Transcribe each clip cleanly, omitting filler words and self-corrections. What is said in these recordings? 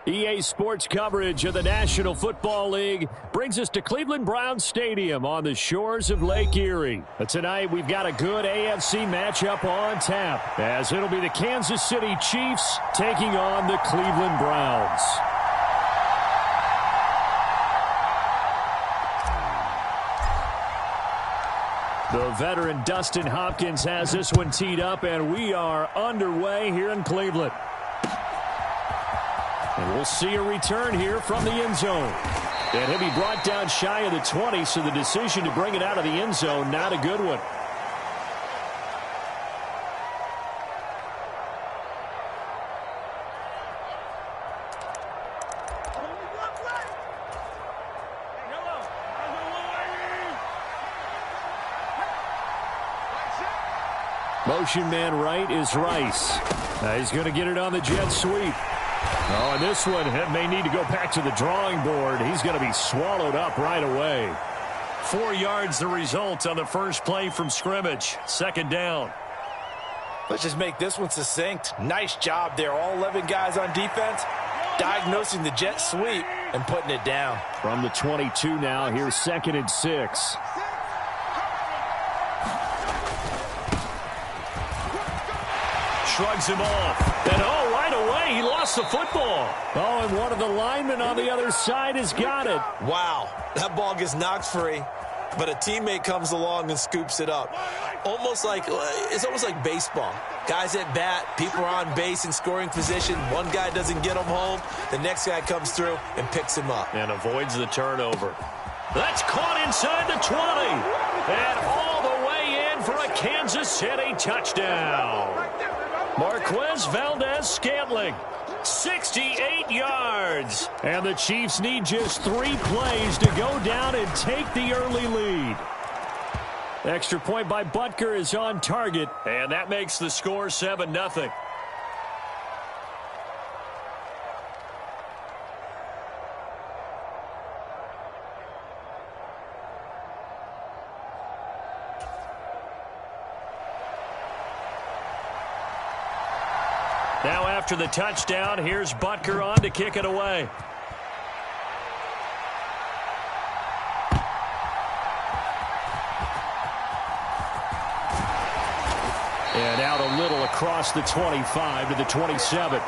EA Sports coverage of the National Football League brings us to Cleveland Browns Stadium on the shores of Lake Erie. But tonight we've got a good AFC matchup on tap, as it'll be the Kansas City Chiefs taking on the Cleveland Browns. The veteran Dustin Hopkins has this one teed up, and we are underway here in Cleveland. And we'll see a return here from the end zone. And he'll be brought down shy of the 20, so the decision to bring it out of the end zone, not a good one. Motion man right is Rice. He's going to get it on the jet sweep. Oh, and this one may need to go back to the drawing board. He's going to be swallowed up right away. 4 yards the result on the first play from scrimmage. Second down. Let's just make this one succinct. Nice job there. All 11 guys on defense diagnosing the jet sweep and putting it down. From the 22 now, here's 2nd and 6. Shrugs him off. And right away, he lost the football. Oh, and one of the linemen on the other side has got it. Wow, that ball gets knocked free, but a teammate comes along and scoops it up. It's almost like baseball. Guys at bat, people are on base in scoring position. One guy doesn't get him home. The next guy comes through and picks him up. And avoids the turnover. That's caught inside the 20. And all the way in for a Kansas City touchdown. Marquez Valdez-Scantling, 68 yards. And the Chiefs need just 3 plays to go down and take the early lead. Extra point by Butker is on target, and that makes the score 7-0. Now after the touchdown, here's Butker on to kick it away. And out a little across the 25 to the 27.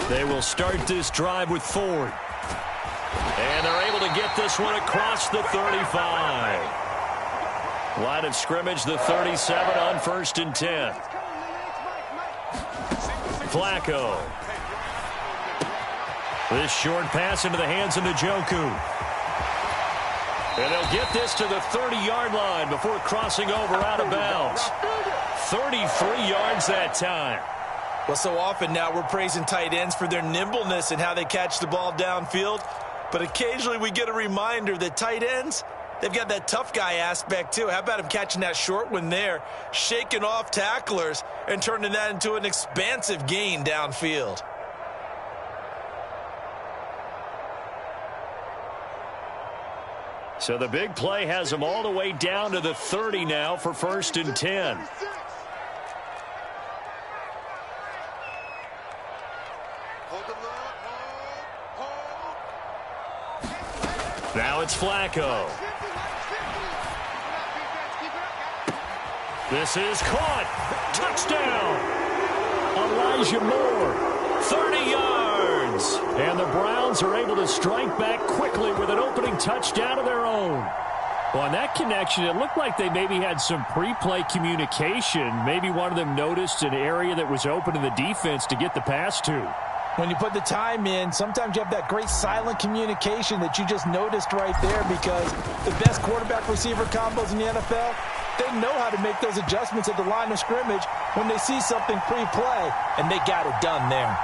They will start this drive with Ford. And they're able to get this one across the 35. Line of scrimmage, the 37 on 1st and 10. Flacco. This short pass into the hands of Njoku. And they'll get this to the 30-yard line before crossing over out of bounds. 33 yards that time. Well, so often now we're praising tight ends for their nimbleness and how they catch the ball downfield. But occasionally we get a reminder that tight ends, they've got that tough guy aspect too. How about him catching that short one there, shaking off tacklers, and turning that into an expansive gain downfield. So the big play has them all the way down to the 30 now for 1st and 10. Now it's Flacco. This is caught. Touchdown. Elijah Moore. 30 yards. And the Browns are able to strike back quickly with an opening touchdown of their own. Well, on that connection, it looked like they maybe had some pre-play communication. Maybe one of them noticed an area that was open in the defense to get the pass to. When you put the time in, sometimes you have that great silent communication that you just noticed right there, because the best quarterback-receiver combos in the NFL, they know how to make those adjustments at the line of scrimmage when they see something pre-play, and they got it done there.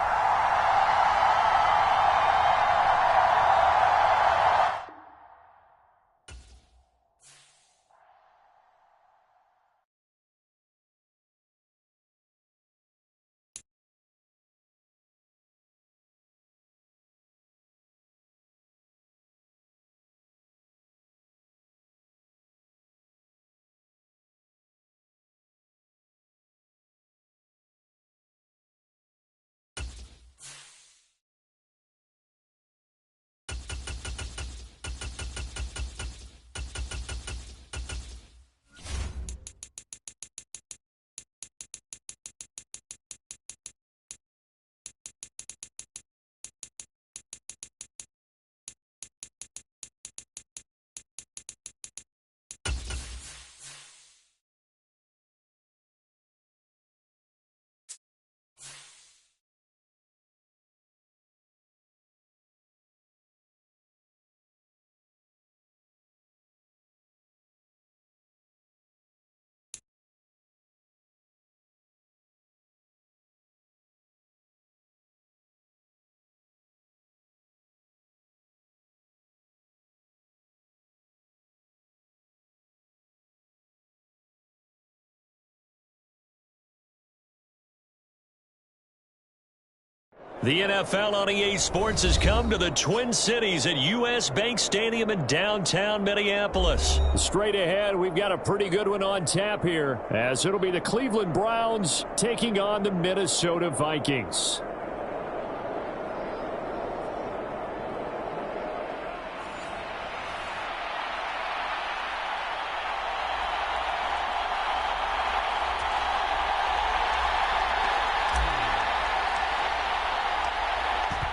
The NFL on EA Sports has come to the Twin Cities at U.S. Bank Stadium in downtown Minneapolis. Straight ahead, we've got a pretty good one on tap here, as it'll be the Cleveland Browns taking on the Minnesota Vikings.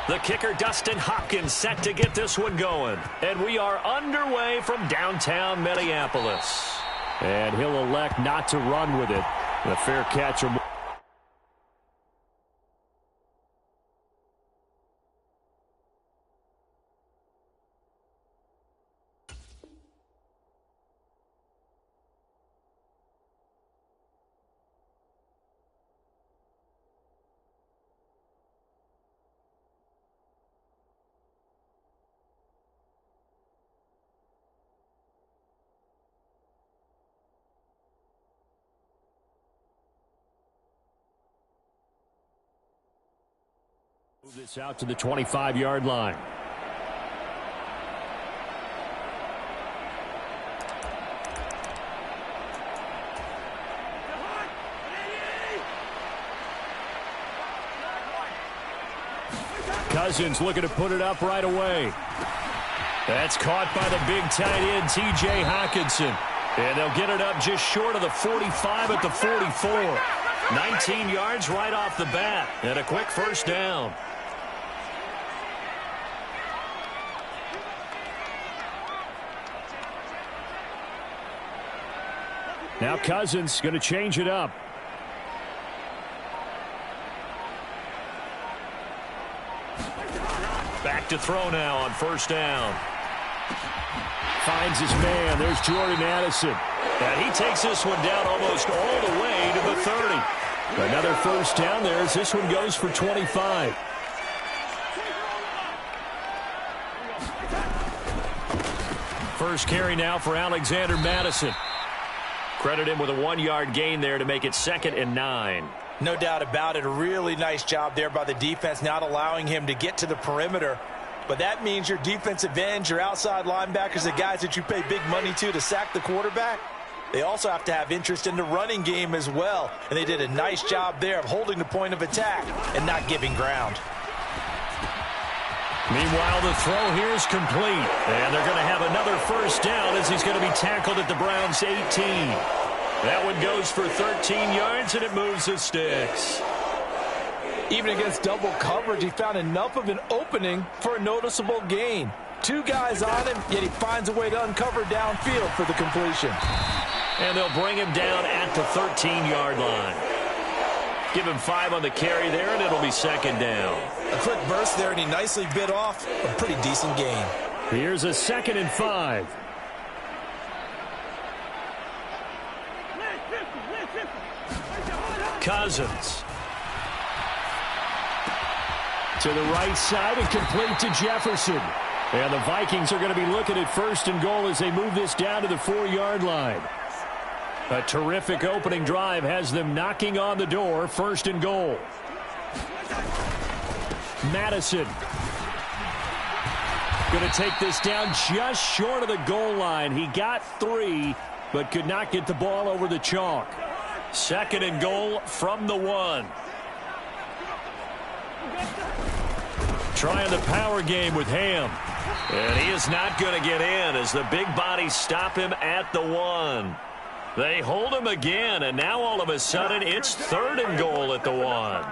The kicker, Dustin Hopkins, set to get this one going. And we are underway from downtown Minneapolis. And he'll elect not to run with it. The fair catch. Move this out to the 25-yard line. Cousins looking to put it up right away. That's caught by the big tight end, T.J. Hockenson. And they'll get it up just short of the 45 at the 44. 19 yards right off the bat. And a quick first down. Now Cousins going to change it up. Back to throw now on first down. Finds his man. There's Jordan Addison. And he takes this one down almost all the way to the 30. Another first down there as this one goes for 25. First carry now for Alexander Madison. Credit him with a 1-yard gain there to make it 2nd and 9. No doubt about it. A really nice job there by the defense, not allowing him to get to the perimeter. But that means your defensive ends, your outside linebackers, the guys that you pay big money to sack the quarterback, they also have to have interest in the running game as well. And they did a nice job there of holding the point of attack and not giving ground. Meanwhile, the throw here is complete. And they're going to have another first down as he's going to be tackled at the Browns' 18. That one goes for 13 yards, and it moves the sticks. Even against double coverage, he found enough of an opening for a noticeable gain. 2 guys on him, yet he finds a way to uncover downfield for the completion. And they'll bring him down at the 13-yard line. Give him 5 on the carry there, and it'll be 2nd down. A quick burst there, and he nicely bit off a pretty decent gain. Here's a 2nd and 5. Cousins. To the right side and complete to Jefferson. And the Vikings are going to be looking at 1st and goal as they move this down to the 4-yard line. A terrific opening drive has them knocking on the door. 1st and goal. Madison. Going to take this down just short of the goal line. He got 3, but could not get the ball over the chalk. 2nd and goal from the 1. Trying the power game with Ham. And he is not going to get in as the big bodies stop him at the 1. They hold him again, and now all of a sudden it's 3rd and goal at the 1.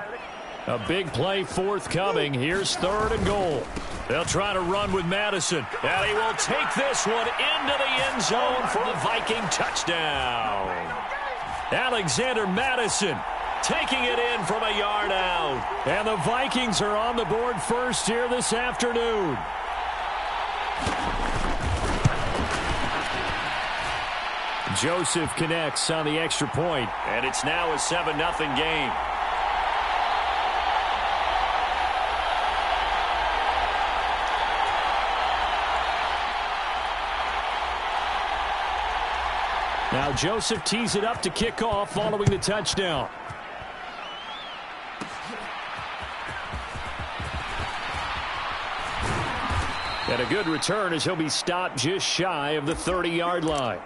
A big play forthcoming. Here's 3rd and goal. They'll try to run with Madison. And he will take this one into the end zone for a Viking touchdown. Alexander Madison taking it in from a yard out. And the Vikings are on the board first here this afternoon. Joseph connects on the extra point, and it's now a 7-0 game. Now Joseph tees it up to kick off following the touchdown. And a good return as he'll be stopped just shy of the 30-yard line.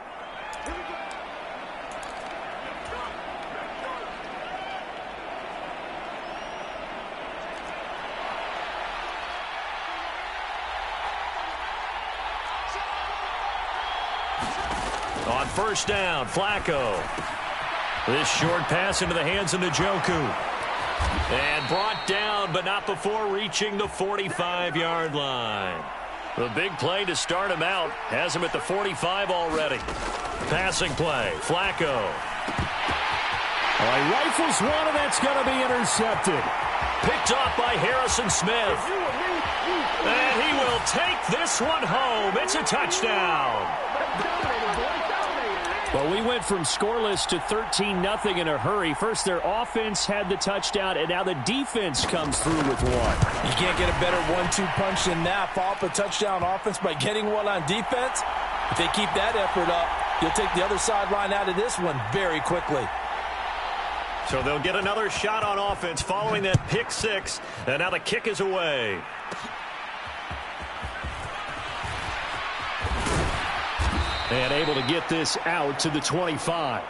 On first down, Flacco. This short pass into the hands of Njoku. And brought down, but not before reaching the 45-yard line. The big play to start him out has him at the 45 already. Passing play, Flacco. He rifles one, and that's going to be intercepted. Picked off by Harrison Smith. And he will take this one home. It's a touchdown. Well, we went from scoreless to 13-0 in a hurry. First, their offense had the touchdown, and now the defense comes through with one. You can't get a better 1-2 punch than that. Follow up a touchdown offense by getting one on defense. If they keep that effort up, you'll take the other sideline out of this one very quickly. So they'll get another shot on offense following that pick six, and now the kick is away. And able to get this out to the 25.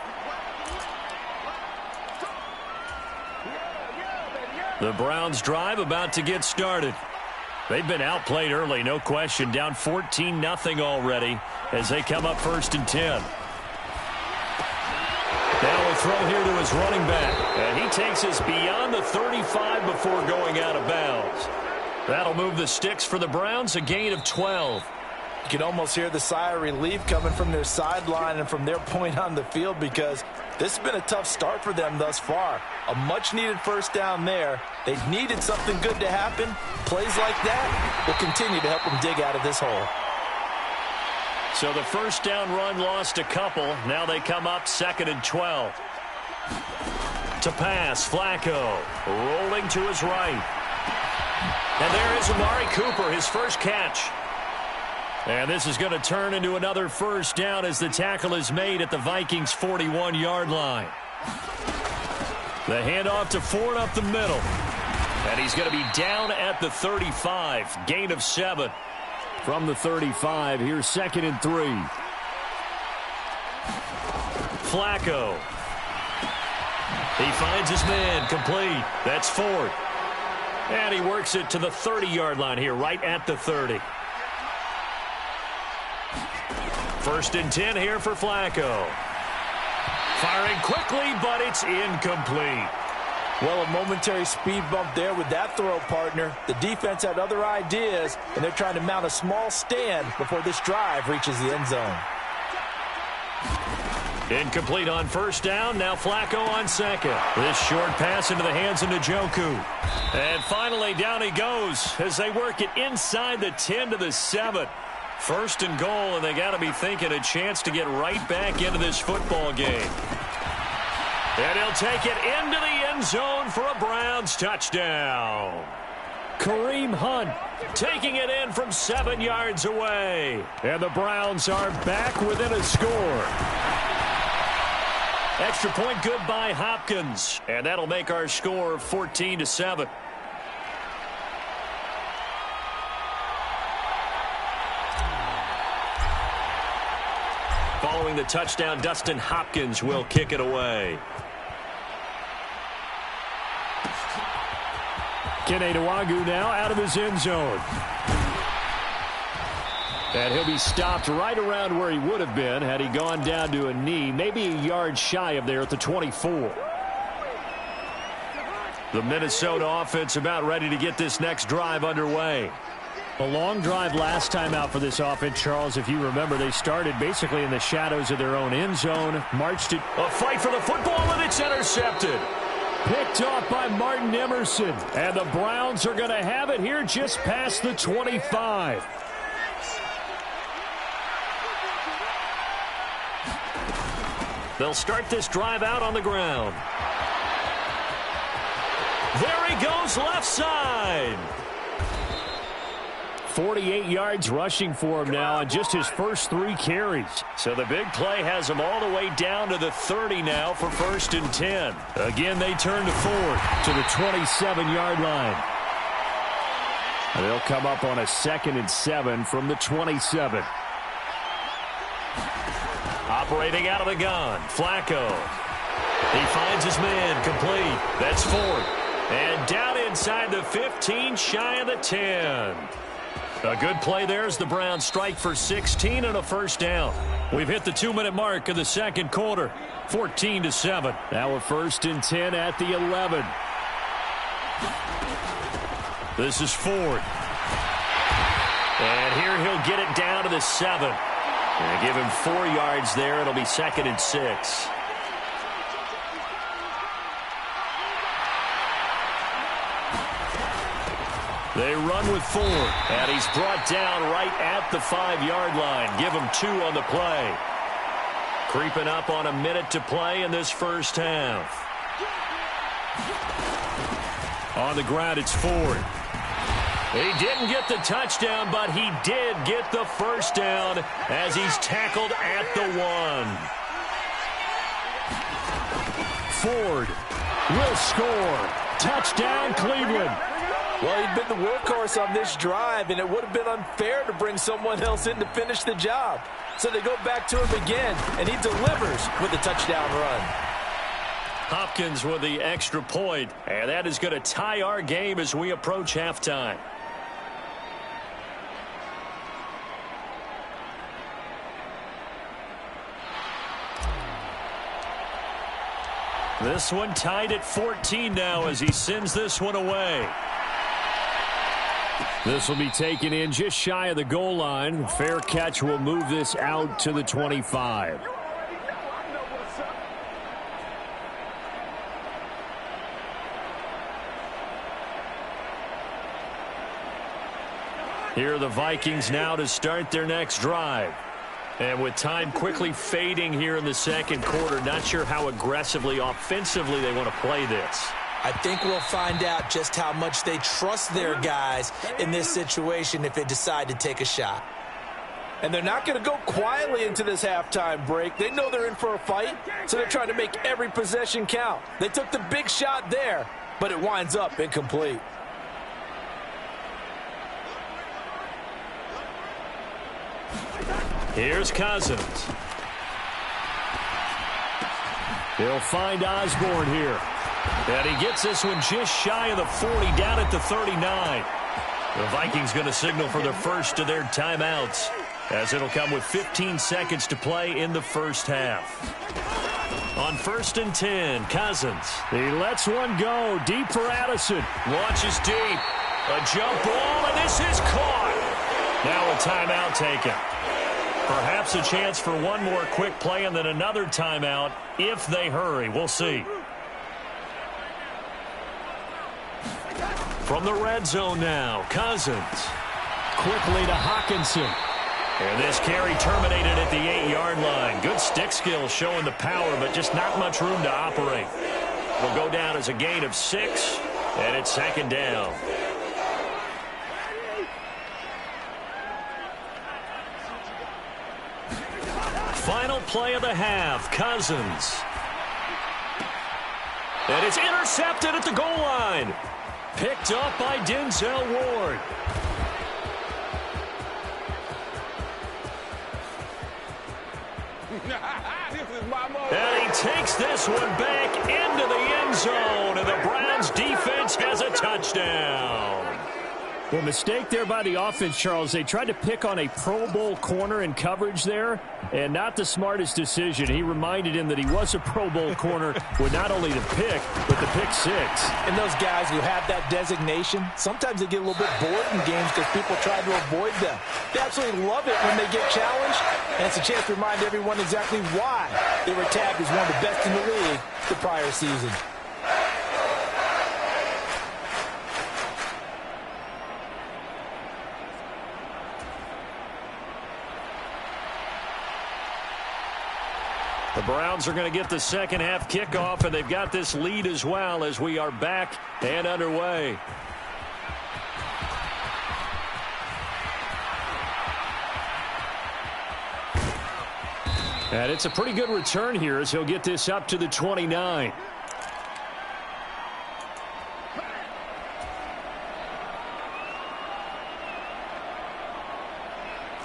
The Browns drive about to get started. They've been outplayed early, no question. Down 14-0 already as they come up 1st and 10. Now a throw here to his running back. And he takes us beyond the 35 before going out of bounds. That'll move the sticks for the Browns, a gain of 12. You can almost hear the sigh of relief coming from their sideline and from their point on the field, because this has been a tough start for them thus far. A much-needed first down there. They needed something good to happen. Plays like that will continue to help them dig out of this hole. So the first down run lost a couple. Now they come up 2nd and 12. To pass, Flacco rolling to his right. And there is Amari Cooper, his first catch. And this is going to turn into another first down as the tackle is made at the Vikings' 41-yard line. The handoff to Ford up the middle. And he's going to be down at the 35. Gain of 7. From the 35, here's 2nd and 3. Flacco. He finds his man, complete. That's Ford. And he works it to the 30-yard line here, right at the 30. 1st and 10 here for Flacco. Firing quickly, but it's incomplete. Well, a momentary speed bump there with that throw, partner. The defense had other ideas, and they're trying to mount a small stand before this drive reaches the end zone. Incomplete on first down. Now Flacco on 2nd. This short pass into the hands of Njoku. And finally, down he goes as they work it inside the 10 to the 7. 1st and goal, and they got to be thinking a chance to get right back into this football game. And he'll take it into the end zone for a Browns touchdown. Kareem Hunt taking it in from 7 yards away. And the Browns are back within a score. Extra point good by Hopkins. And that'll make our score 14-7. Following the touchdown, Dustin Hopkins will kick it away. Kene Nwagu now out of his end zone. And he'll be stopped right around where he would have been had he gone down to a knee, maybe a yard shy of there at the 24. The Minnesota offense about ready to get this next drive underway. A long drive last time out for this offense, Charles. If you remember, they started basically in the shadows of their own end zone, marched it. A fight for the football, and it's intercepted. Picked off by Martin Emerson. And the Browns are going to have it here just past the 25. They'll start this drive out on the ground. There he goes, left side. 48 yards rushing for him now on just his first 3 carries. So the big play has him all the way down to the 30 now for 1st and 10. Again, they turn to Ford to the 27-yard line. They'll come up on a 2nd and 7 from the 27. Operating out of the gun, Flacco. He finds his man, complete. That's Ford. And down inside the 15, shy of the 10. A good play there as the Browns strike for 16 and a first down. We've hit the 2-minute mark of the second quarter, 14-7. Now a 1st and 10 at the 11. This is Ford. And here he'll get it down to the 7. And give him 4 yards there. It'll be 2nd and 6. They run with Ford, and he's brought down right at the 5-yard line. Give him 2 on the play. Creeping up on a minute to play in this first half. On the ground, it's Ford. He didn't get the touchdown, but he did get the first down as he's tackled at the 1. Ford will score. Touchdown, Cleveland. Well, he'd been the workhorse on this drive, and it would have been unfair to bring someone else in to finish the job. So they go back to him again, and he delivers with a touchdown run. Hopkins with the extra point, and that is going to tie our game as we approach halftime. This one tied at 14 now as he sends this one away. This will be taken in just shy of the goal line. Fair catch will move this out to the 25. Here are the Vikings now to start their next drive. And with time quickly fading here in the second quarter, not sure how aggressively, offensively they want to play this. I think we'll find out just how much they trust their guys in this situation if they decide to take a shot. And they're not going to go quietly into this halftime break. They know they're in for a fight, so they're trying to make every possession count. They took the big shot there, but it winds up incomplete. Here's Cousins. He'll find Osborne here. And he gets this one just shy of the 40, down at the 39. The Vikings going to signal for the first of their timeouts, as it'll come with 15 seconds to play in the first half. On 1st and 10, Cousins. He lets one go deep for Addison. Launches deep. A jump ball, and this is caught. Now a timeout taken. Perhaps a chance for one more quick play and then another timeout if they hurry. We'll see. From the red zone now, Cousins. Quickly to Hawkinson. And this carry terminated at the 8-yard line. Good stick skill showing the power, but just not much room to operate. Will go down as a gain of 6, and it's 2nd down. Final play of the half, Cousins. And it's intercepted at the goal line. Picked up by Denzel Ward. And he takes this one back into the end zone, and the Browns defense has a touchdown. Well, mistake there by the offense, Charles. They tried to pick on a Pro Bowl corner in coverage there, and not the smartest decision. He reminded him that he was a Pro Bowl corner with not only the pick, but the pick 6. And those guys who have that designation, sometimes they get a little bit bored in games because people try to avoid them. They absolutely love it when they get challenged, and it's a chance to remind everyone exactly why they were tagged as one of the best in the league the prior season. The Browns are going to get the second half kickoff, and they've got this lead as well as we are back and underway. And it's a pretty good return here as he'll get this up to the 29.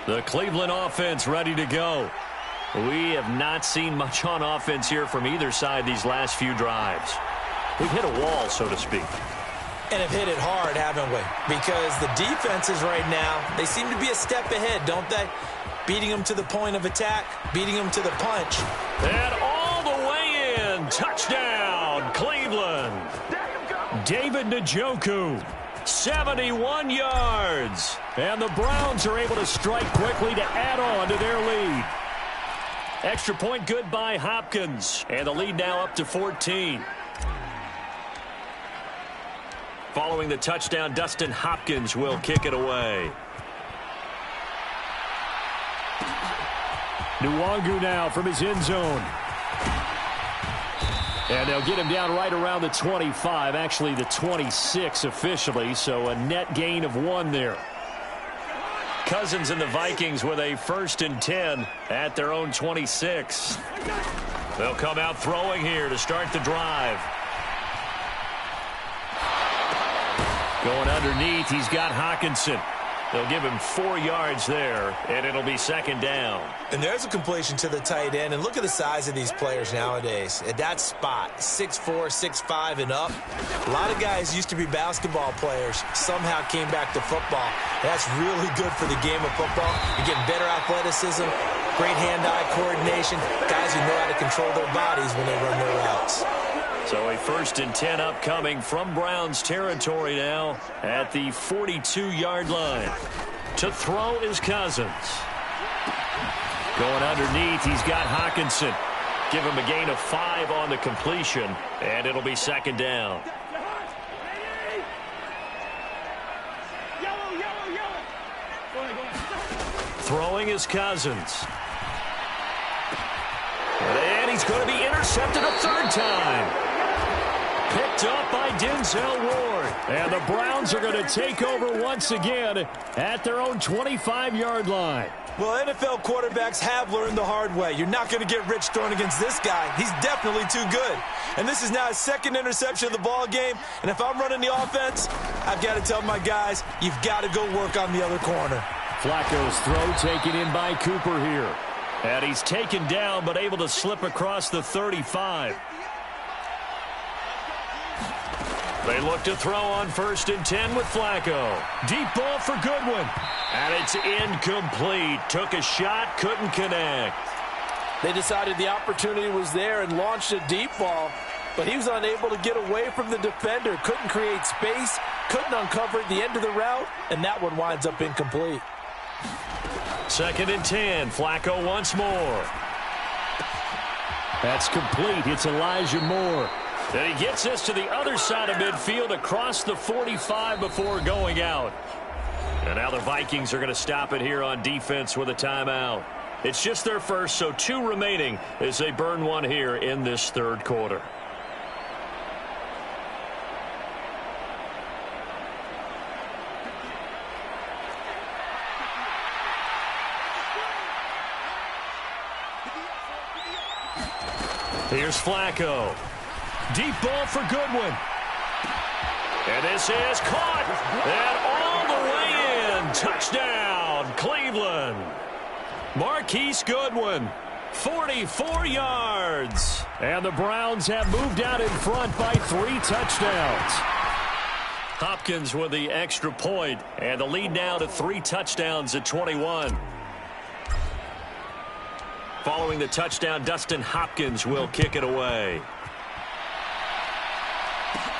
The Cleveland offense ready to go. We have not seen much on offense here from either side these last few drives. We've hit a wall, so to speak. And have hit it hard, haven't we? Because the defenses right now, they seem to be a step ahead, don't they? Beating them to the point of attack, beating them to the punch. And all the way in. Touchdown, Cleveland. David Njoku, 71 yards. and the Browns are able to strike quickly to add on to their lead. Extra point good by Hopkins, and the lead now up to 14. Following the touchdown, Dustin Hopkins will kick it away. Nwangu now from his end zone. And they'll get him down right around the 25, actually the 26 officially, so a net gain of 1 there. Cousins and the Vikings with a 1st and 10 at their own 26. They'll come out throwing here to start the drive. Going underneath, he's got Hawkinson. They'll give him 4 yards there, and it'll be 2nd down. And there's a completion to the tight end. And look at the size of these players nowadays. At that spot, 6'4", 6'5", and up. A lot of guys used to be basketball players, somehow came back to football. That's really good for the game of football. You're getting better athleticism, great hand-eye coordination, guys who know how to control their bodies when they run their routes. So a 1st and 10 upcoming from Browns territory now at the 42-yard line. To throw is Cousins. Going underneath, he's got Hawkinson. Give him a gain of 5 on the completion, and it'll be 2nd down. Throwing is Cousins. And he's going to be intercepted a 3rd time. Picked up by Denzel Ward. And the Browns are going to take over once again at their own 25-yard line. Well, NFL quarterbacks have learned the hard way. You're not going to get rich throwing against this guy. He's definitely too good. And this is now his 2nd interception of the ball game. And if I'm running the offense, I've got to tell my guys, you've got to go work on the other corner. Flacco's throw taken in by Cooper here. And he's taken down but able to slip across the 35. They look to throw on 1st and 10 with Flacco. Deep ball for Goodwin. And it's incomplete. Took a shot, couldn't connect. They decided the opportunity was there and launched a deep ball, but he was unable to get away from the defender. Couldn't create space, couldn't uncover at the end of the route, and that one winds up incomplete. 2nd and 10. Flacco once more. That's complete. It's Elijah Moore. And he gets this to the other side of midfield across the 45 before going out. And now the Vikings are going to stop it here on defense with a timeout. It's just their first, so 2 remaining as they burn 1 here in this 3rd quarter. Here's Flacco. Deep ball for Goodwin. And this is caught. And all the way in. Touchdown, Cleveland. Marquise Goodwin, 44 yards. And the Browns have moved out in front by 3 touchdowns. Hopkins with the extra point. And the lead now to 3 touchdowns at 21. Following the touchdown, Dustin Hopkins will kick it away.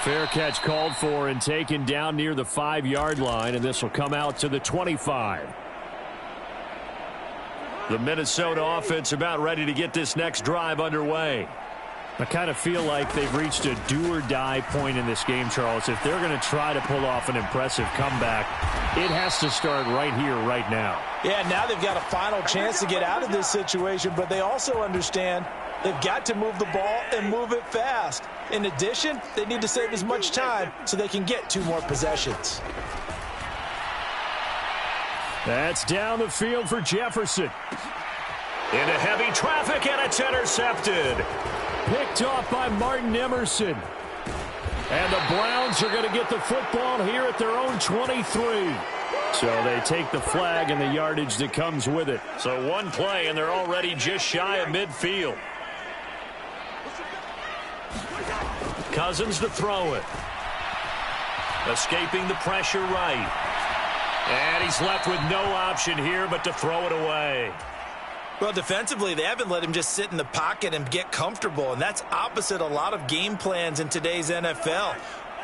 Fair catch called for and taken down near the 5-yard line, and this will come out to the 25. The Minnesota offense about ready to get this next drive underway. I kind of feel like they've reached a do-or-die point in this game, Charles. If they're going to try to pull off an impressive comeback, it has to start right here, right now. Yeah, now they've got a final chance to get out of this situation, but they also understand they've got to move the ball and move it fast. In addition, they need to save as much time so they can get 2 more possessions. That's down the field for Jefferson. Into heavy traffic, and it's intercepted. Picked off by Martin Emerson. And the Browns are going to get the football here at their own 23. So they take the flag and the yardage that comes with it. So one play, and they're already just shy of midfield. Cousins to throw it. Escaping the pressure right. And he's left with no option here but to throw it away. Well, defensively, they haven't let him just sit in the pocket and get comfortable, and that's opposite a lot of game plans in today's NFL.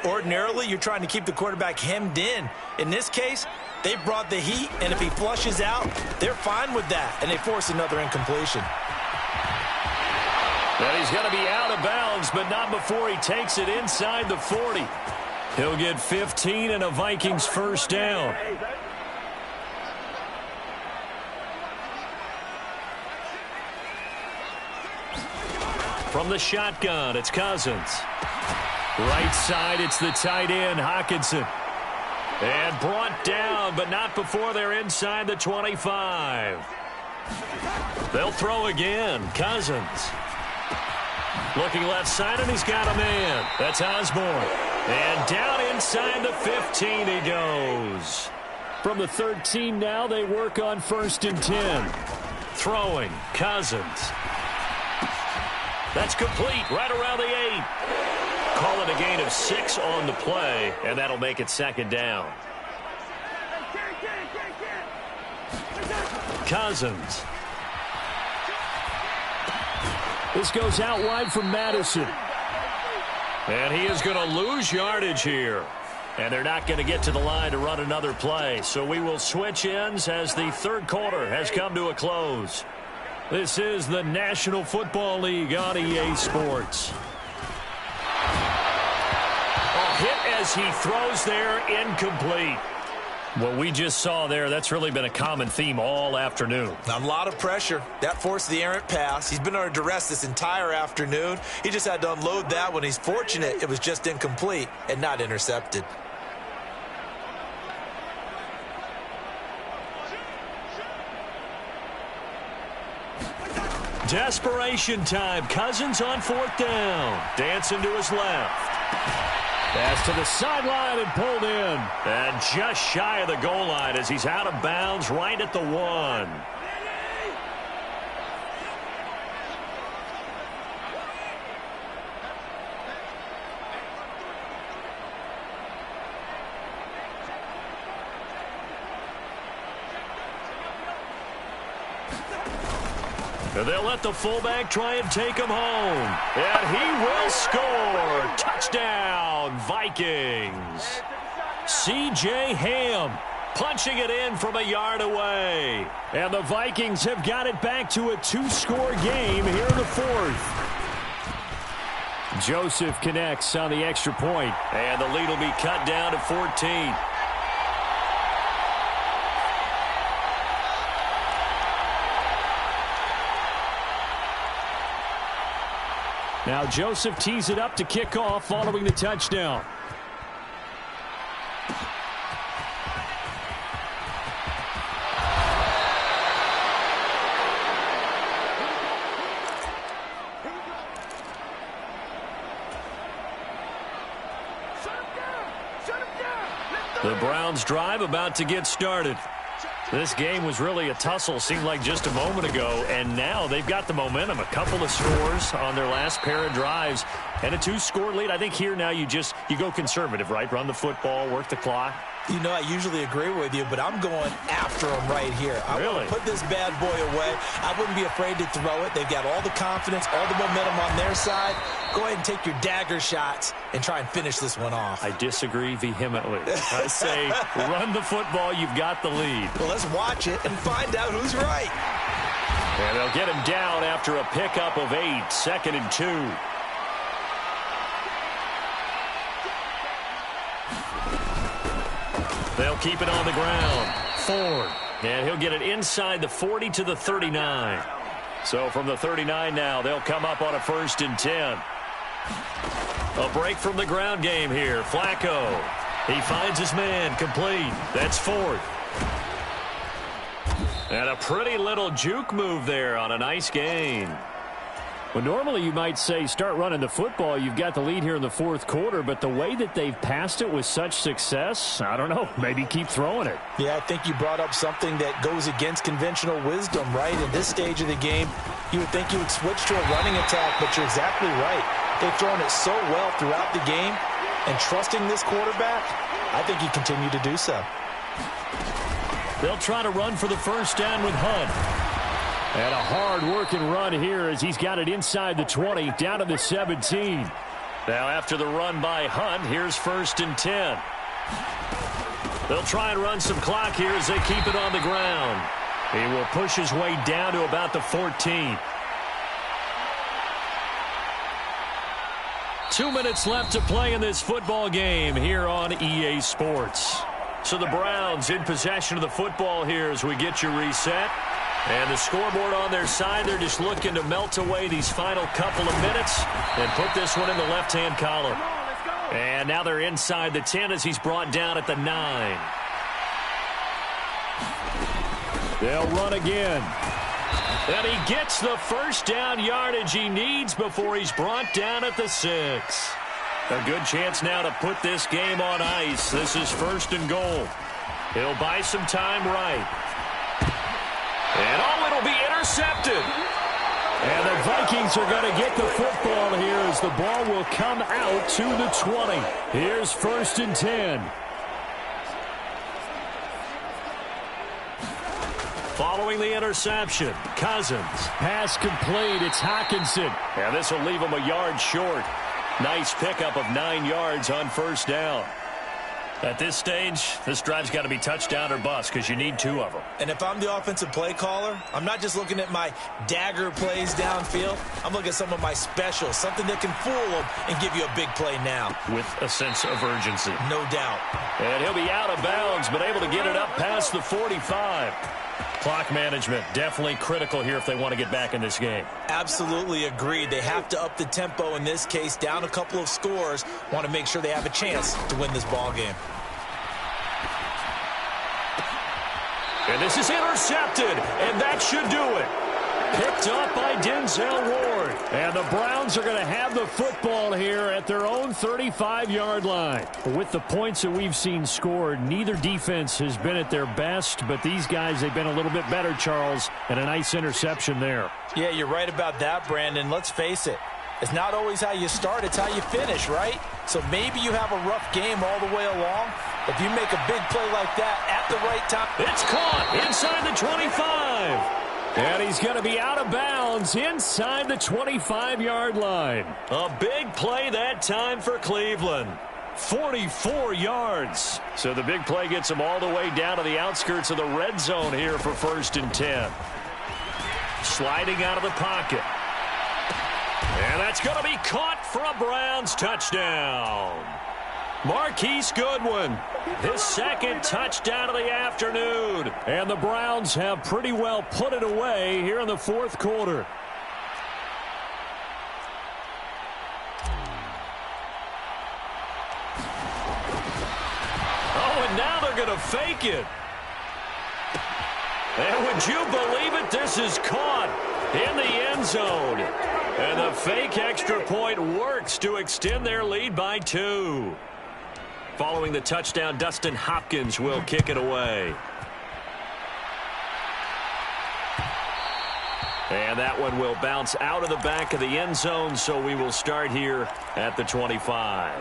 Ordinarily, you're trying to keep the quarterback hemmed in. In this case, they brought the heat, and if he flushes out, they're fine with that, and they force another incompletion. And he's going to be out of bounds, but not before he takes it inside the 40. He'll get 15 and a Vikings first down. From the shotgun, it's Cousins. Right side, it's the tight end, Hockenson. And brought down, but not before they're inside the 25. They'll throw again. Cousins. Looking left side, and he's got a man. That's Osborne. And down inside the 15 he goes. From the 13 now, they work on 1st and 10. Throwing, Cousins. That's complete, right around the 8. Call it a gain of 6 on the play, and that'll make it 2nd down. Cousins. This goes out wide from Madison. And he is going to lose yardage here. And they're not going to get to the line to run another play. So we will switch ends as the 3rd quarter has come to a close. This is the National Football League on EA Sports. A hit as he throws there, incomplete. What we just saw there, that's really been a common theme all afternoon. A lot of pressure. That forced the errant pass. He's been under duress this entire afternoon. He just had to unload that one. He's fortunate it was just incomplete and not intercepted. Desperation time. Cousins on 4th down. Dancing to his left. Pass to the sideline and pulled in. And just shy of the goal line as he's out of bounds right at the 1. And they'll let the fullback try and take him home. And he will score. Touchdown, Vikings. C.J. Ham punching it in from a yard away. And the Vikings have got it back to a 2-score game here in the 4th. Joseph connects on the extra point. And the lead will be cut down to 14. Now Joseph tees it up to kick off following the touchdown. The Browns drive about to get started. This game was really a tussle, seemed like just a moment ago, and now they've got the momentum. A couple of scores on their last pair of drives and a 2-score lead. I think here now you go conservative, right? Run the football, work the clock. You know, I usually agree with you, but I'm going after him right here. I want to put this bad boy away. I wouldn't be afraid to throw it. They've got all the confidence, all the momentum on their side. Go ahead and take your dagger shots and try and finish this one off. I disagree vehemently. I say run the football. You've got the lead. Well, let's watch it and find out who's right. And they'll get him down after a pickup of 8, 2nd and 2. They'll keep it on the ground. Ford. And he'll get it inside the 40 to the 39. So from the 39 now, they'll come up on a 1st and 10. A break from the ground game here. Flacco. He finds his man. Complete. That's Ford. And a pretty little juke move there on a nice gain. Well, normally you might say start running the football. You've got the lead here in the fourth quarter, but the way that they've passed it with such success, I don't know, maybe keep throwing it. Yeah, I think you brought up something that goes against conventional wisdom, right? In this stage of the game, you would think you would switch to a running attack, but you're exactly right. They've thrown it so well throughout the game, and trusting this quarterback, I think you continue to do so. They'll try to run for the first down with Hunt. And a hard-working run here as he's got it inside the 20, down to the 17. Now after the run by Hunt, here's 1st and 10. They'll try and run some clock here as they keep it on the ground. He will push his way down to about the 14. 2 minutes left to play in this football game here on EA Sports. So the Browns in possession of the football here as we get you reset. And the scoreboard on their side, they're just looking to melt away these final couple of minutes and put this one in the left-hand column. And now they're inside the 10 as he's brought down at the 9. They'll run again. And he gets the first down yardage he needs before he's brought down at the 6. A good chance now to put this game on ice. This is 1st and goal. He'll buy some time right. And it'll be intercepted. And the Vikings are going to get the football here as the ball will come out to the 20. Here's 1st and 10. Following the interception, Cousins. Pass complete. It's Hockenson. And this will leave him a yard short. Nice pickup of 9 yards on 1st down. At this stage, this drive's got to be touchdown or bust because you need 2 of them. And if I'm the offensive play caller, I'm not just looking at my dagger plays downfield. I'm looking at some of my specials, something that can fool them and give you a big play now. With a sense of urgency. No doubt. And he'll be out of bounds, but able to get it up past the 45. Clock management, definitely critical here if they want to get back in this game. Absolutely agreed. They have to up the tempo in this case, down a couple of scores. Want to make sure they have a chance to win this ball game. And this is intercepted, and that should do it. Picked up by Denzel Ward. And the Browns are going to have the football here at their own 35-yard line. With the points that we've seen scored, neither defense has been at their best, but these guys, they've been a little bit better, Charles, and a nice interception there. Yeah, you're right about that, Brandon. Let's face it. It's not always how you start, it's how you finish, right? So maybe you have a rough game all the way along. If you make a big play like that at the right time. It's caught inside the 25. And he's going to be out of bounds inside the 25-yard line. A big play that time for Cleveland. 44 yards. So the big play gets him all the way down to the outskirts of the red zone here for 1st and 10. Sliding out of the pocket. And that's going to be caught for a Browns touchdown. Marquise Goodwin, his 2nd touchdown of the afternoon. And the Browns have pretty well put it away here in the 4th quarter. Oh, and now they're going to fake it. And would you believe it? This is caught in the end zone. And the fake extra point works to extend their lead by 2. Following the touchdown, Dustin Hopkins will kick it away. And that one will bounce out of the back of the end zone, so we will start here at the 25.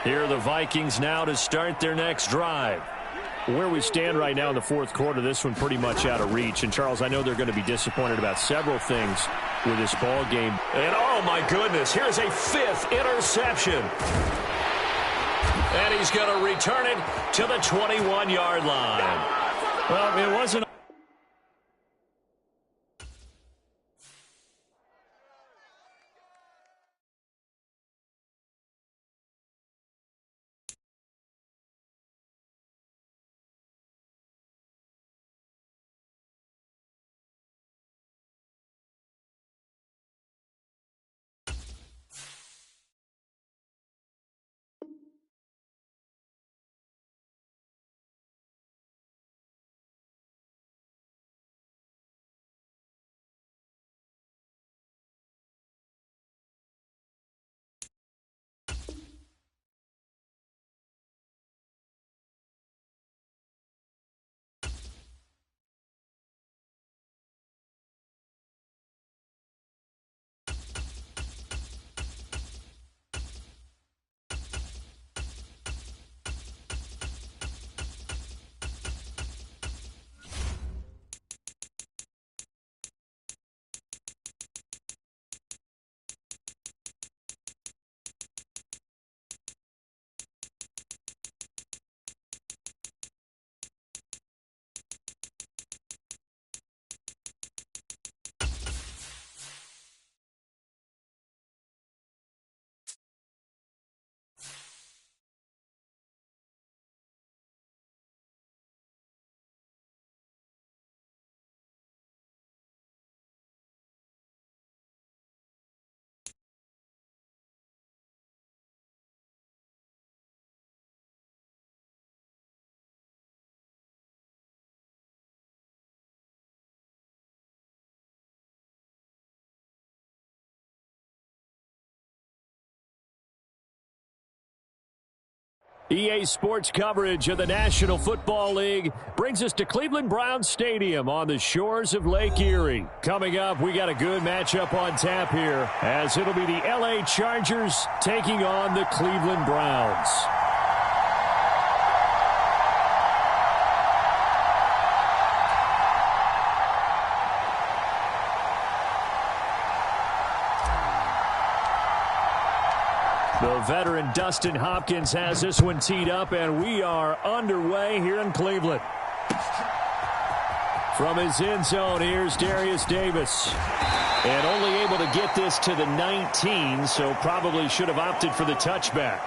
Here are the Vikings now to start their next drive. Where we stand right now in the 4th quarter, this one pretty much out of reach. And, Charles, I know they're going to be disappointed about several things with this ball game. And, oh, my goodness, here's a 5th interception. And he's going to return it to the 21-yard line. Well, it wasn't EA Sports coverage of the National Football League brings us to Cleveland Browns Stadium on the shores of Lake Erie. Coming up, we got a good matchup on tap here, as it'll be the LA Chargers taking on the Cleveland Browns. The veteran Dustin Hopkins has this one teed up, and we are underway here in Cleveland. From his end zone, here's Darius Davis. And only able to get this to the 19, so probably should have opted for the touchback.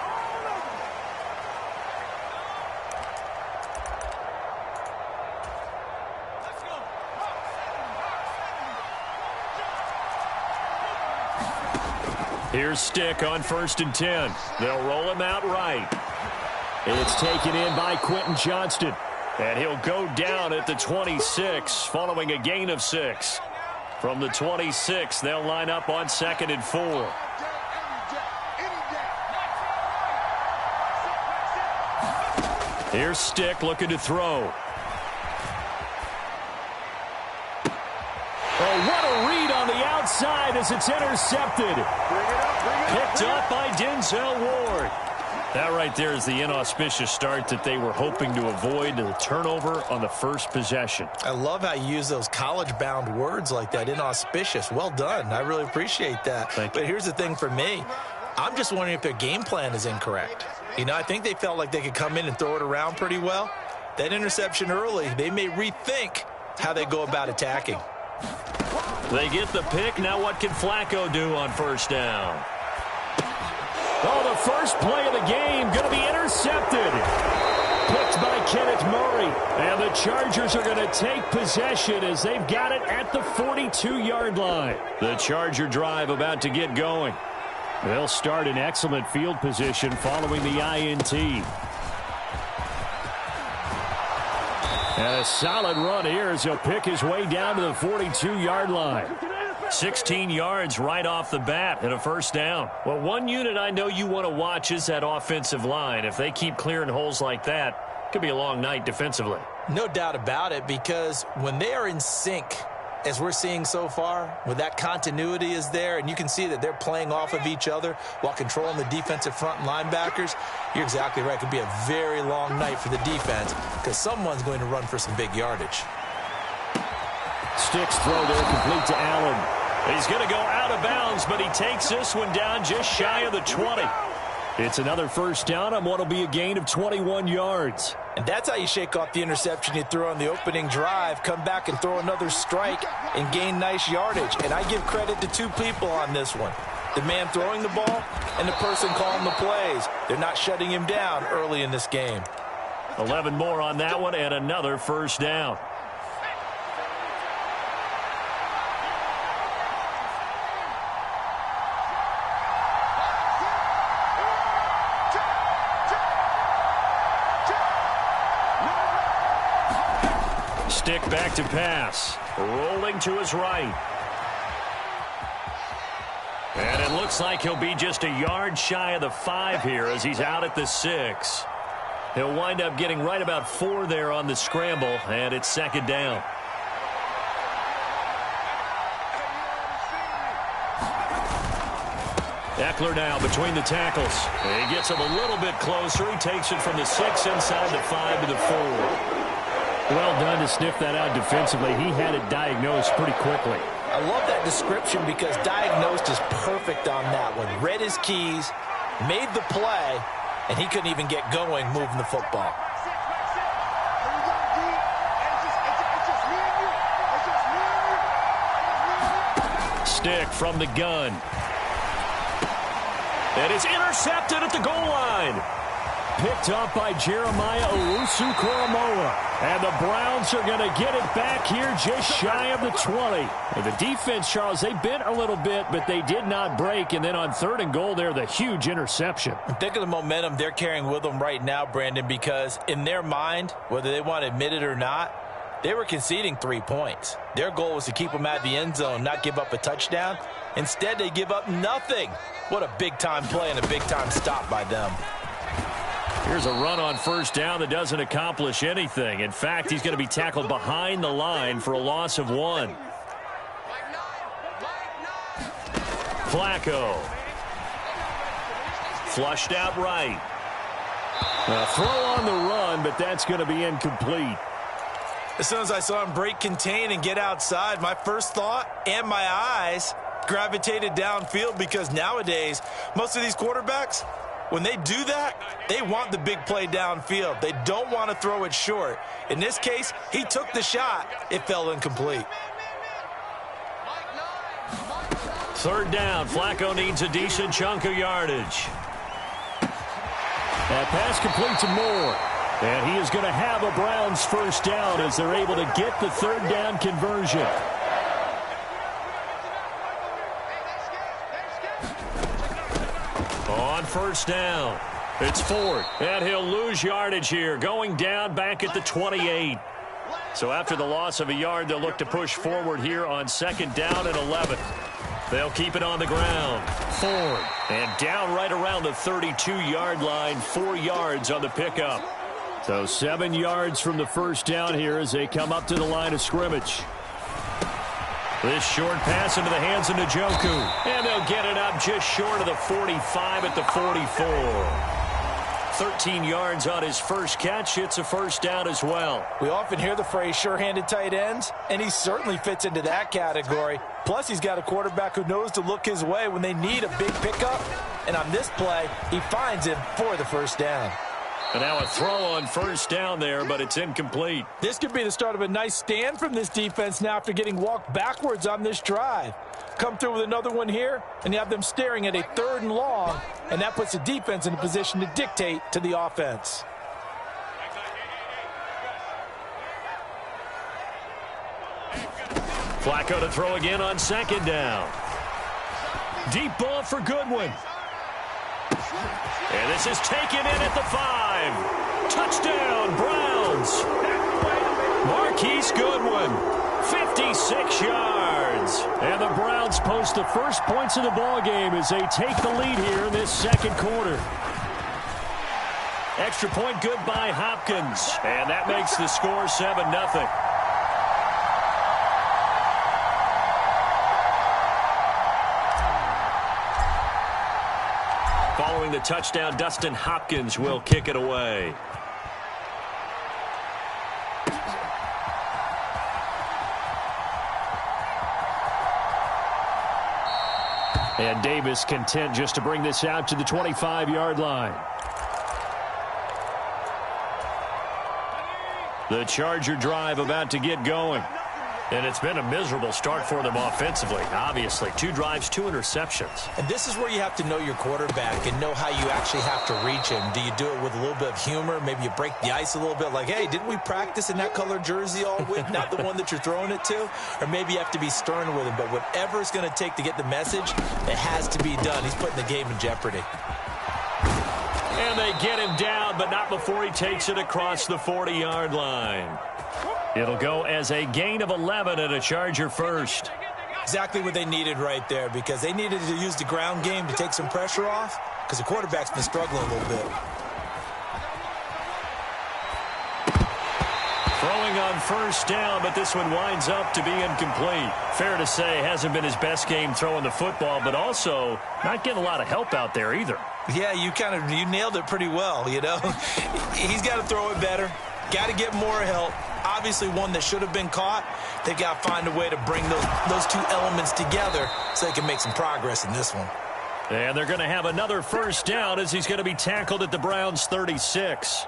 Here's Stick on 1st and 10. They'll roll him out right. It's taken in by Quentin Johnston. And he'll go down at the 26 following a gain of 6. From the 26, they'll line up on 2nd and 4. Here's Stick looking to throw. Oh, what a read on the outside as it's intercepted. Picked up by Denzel Ward. That right there is the inauspicious start that they were hoping to avoid, the turnover on the first possession. I love how you use those college-bound words like that, inauspicious. Well done. I really appreciate that. But here's the thing for me. I'm just wondering if their game plan is incorrect. You know, I think they felt like they could come in and throw it around pretty well. That interception early, they may rethink how they go about attacking. They get the pick. Now what can Flacco do on 1st down? Oh, the first play of the game going to be intercepted. Picked by Kenneth Murray. And the Chargers are going to take possession as they've got it at the 42-yard line. The Charger drive about to get going. They'll start in excellent field position following the INT. And a solid run here as he'll pick his way down to the 42-yard line. 16 yards right off the bat and a 1st down. Well, one unit I know you want to watch is that offensive line. If they keep clearing holes like that, it could be a long night defensively. No doubt about it, because when they are in sync, as we're seeing so far, when that continuity is there and you can see that they're playing off of each other while controlling the defensive front and linebackers, you're exactly right. It could be a very long night for the defense because someone's going to run for some big yardage. Sticks throw there complete to Allen. He's going to go out of bounds, but he takes this one down just shy of the 20. It's another 1st down on what will be a gain of 21 yards. And that's how you shake off the interception you threw on the opening drive, come back and throw another strike and gain nice yardage. And I give credit to two people on this one. The man throwing the ball and the person calling the plays. They're not shutting him down early in this game. 11 more on that one and another 1st down. Stick back to pass. Rolling to his right. And it looks like he'll be just a yard shy of the 5 here as he's out at the 6. He'll wind up getting right about 4 there on the scramble, and it's 2nd down. Eckler now between the tackles. He gets him a little bit closer. He takes it from the 6 inside the 5 to the 4. Well done to sniff that out defensively. He had it diagnosed pretty quickly. I love that description because diagnosed is perfect on that one. Read his keys, made the play, and he couldn't even get going moving the football. Stick from the gun. And it's intercepted at the goal line. Picked up by Jeremiah Owusu-Koramoah. And the Browns are going to get it back here just shy of the 20. And the defense, Charles, they bent a little bit, but they did not break. And then on 3rd and goal there, the huge interception. Think of the momentum they're carrying with them right now, Brandon, because in their mind, whether they want to admit it or not, they were conceding 3 points. Their goal was to keep them out of the end zone, not give up a touchdown. Instead, they give up nothing. What a big-time play and a big-time stop by them. Here's a run on first down that doesn't accomplish anything. In fact, he's going to be tackled behind the line for a loss of 1. Flacco. Flushed out right. A throw on the run, but that's going to be incomplete. As soon as I saw him break contain and get outside, my first thought and my eyes gravitated downfield, because nowadays, most of these quarterbacks, when they do that, they want the big play downfield. They don't want to throw it short. In this case, he took the shot. It fell incomplete. Third down. Flacco needs a decent chunk of yardage. That pass complete to Moore. And he is going to have a Browns first down as they're able to get the third down conversion. On first down, it's Ford. And he'll lose yardage here, going down back at the 28. So after the loss of a yard, they'll look to push forward here on second down and 11. They'll keep it on the ground. Ford. And down right around the 32-yard line, 4 yards on the pickup. So 7 yards from the first down here as they come up to the line of scrimmage. This short pass into the hands of Njoku. And they'll get it up just short of the 45 at the 44. 13 yards on his first catch. It's a first down as well. We often hear the phrase sure-handed tight ends, and he certainly fits into that category. Plus, he's got a quarterback who knows to look his way when they need a big pickup. And on this play, he finds him for the first down. And now a throw on first down there, but it's incomplete. This could be the start of a nice stand from this defense now after getting walked backwards on this drive. Come through with another one here, and you have them staring at a 3rd and long, and that puts the defense in a position to dictate to the offense. Flacco to throw again on second down. Deep ball for Goodwin. And this is taken in at the 5. Touchdown, Browns. Marquise Goodwin, 56 yards. And the Browns post the first points of the ball game as they take the lead here in this second quarter. Extra point good by Hopkins. And that makes the score 7-0. Following the touchdown, Dustin Hopkins will kick it away. And Davis content just to bring this out to the 25-yard line. The Charger drive about to get going. And it's been a miserable start for them offensively, obviously. 2 drives, 2 interceptions. And this is where you have to know your quarterback and know how you actually have to reach him. Do you do it with a little bit of humor? Maybe you break the ice a little bit, like, hey, didn't we practice in that color jersey all week, not the one that you're throwing it to? Or maybe you have to be stern with him. But whatever it's going to take to get the message, it has to be done. He's putting the game in jeopardy. And they get him down, but not before he takes it across the 40-yard line. It'll go as a gain of 11 and a Charger first. Exactly what they needed right there, because they needed to use the ground game to take some pressure off, because the quarterback's been struggling a little bit. Throwing on first down, but this one winds up to be incomplete. Fair to say, hasn't been his best game throwing the football, but also not getting a lot of help out there either. Yeah, you nailed it pretty well, you know. He's got to throw it better. Got to get more help. Obviously one that should have been caught. They've got to find a way to bring those 2 elements together so they can make some progress in this one. And they're going to have another first down as he's going to be tackled at the Browns' 36.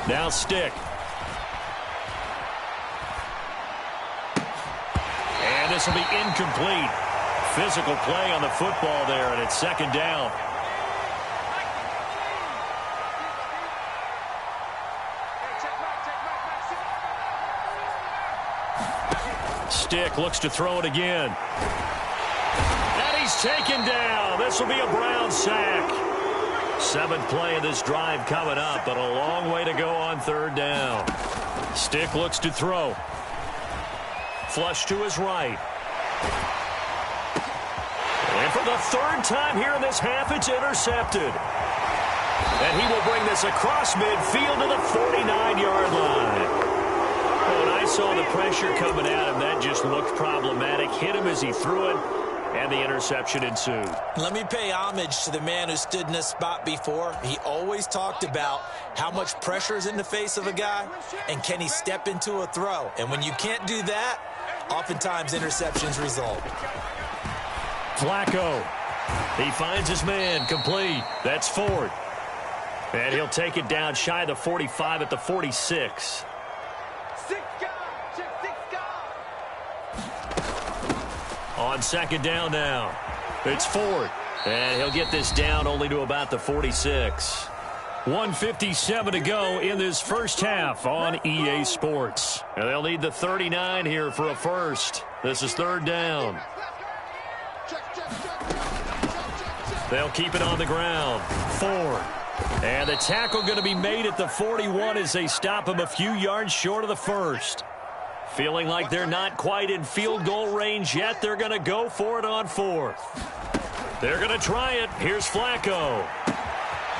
Now Stick. And this will be incomplete. Physical play on the football there, and it's second down. Stick looks to throw it again. And he's taken down. This will be a Brown sack. 7th play of this drive coming up, but a long way to go on third down. Stick looks to throw. Flush to his right. And for the third time here in this half, it's intercepted. And he will bring this across midfield to the 49-yard line. When I saw the pressure coming at him, that just looked problematic. Hit him as he threw it, and the interception ensued. Let me pay homage to the man who stood in this spot before. He always talked about how much pressure is in the face of a guy, and can he step into a throw. And when you can't do that, oftentimes interceptions result. Flacco. He finds his man complete. That's Ford. And he'll take it down shy of the 45 at the 46. On second down now, it's Ford. And he'll get this down only to about the 46. 1:57 to go in this first half on EA Sports. And they'll need the 39 here for a first. This is third down. They'll keep it on the ground. Ford. And the tackle going to be made at the 41 as they stop him a few yards short of the first. Feeling like they're not quite in field goal range yet, they're going to go for it on fourth. They're going to try it. Here's Flacco.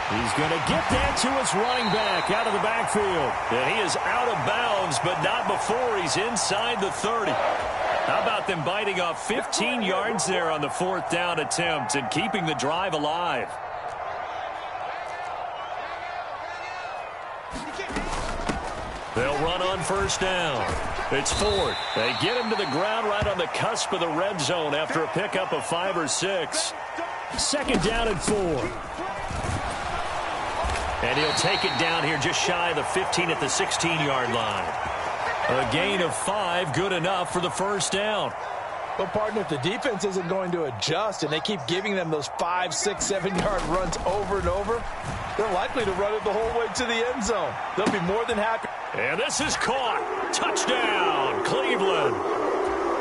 He's going to get that to his running back out of the backfield. And he is out of bounds, but not before he's inside the 30. How about them biting off 15 yards there on the fourth down attempt and keeping the drive alive? They'll run on first down. It's Ford. They get him to the ground right on the cusp of the red zone after a pickup of 5 or 6. Second down and 4. And he'll take it down here just shy of the 15 at the 16-yard line. A gain of 5, good enough for the first down. Well, partner, if the defense isn't going to adjust and they keep giving them those 5, 6, 7-yard runs over and over, they're likely to run it the whole way to the end zone. They'll be more than happy. And this is caught. Touchdown, Cleveland.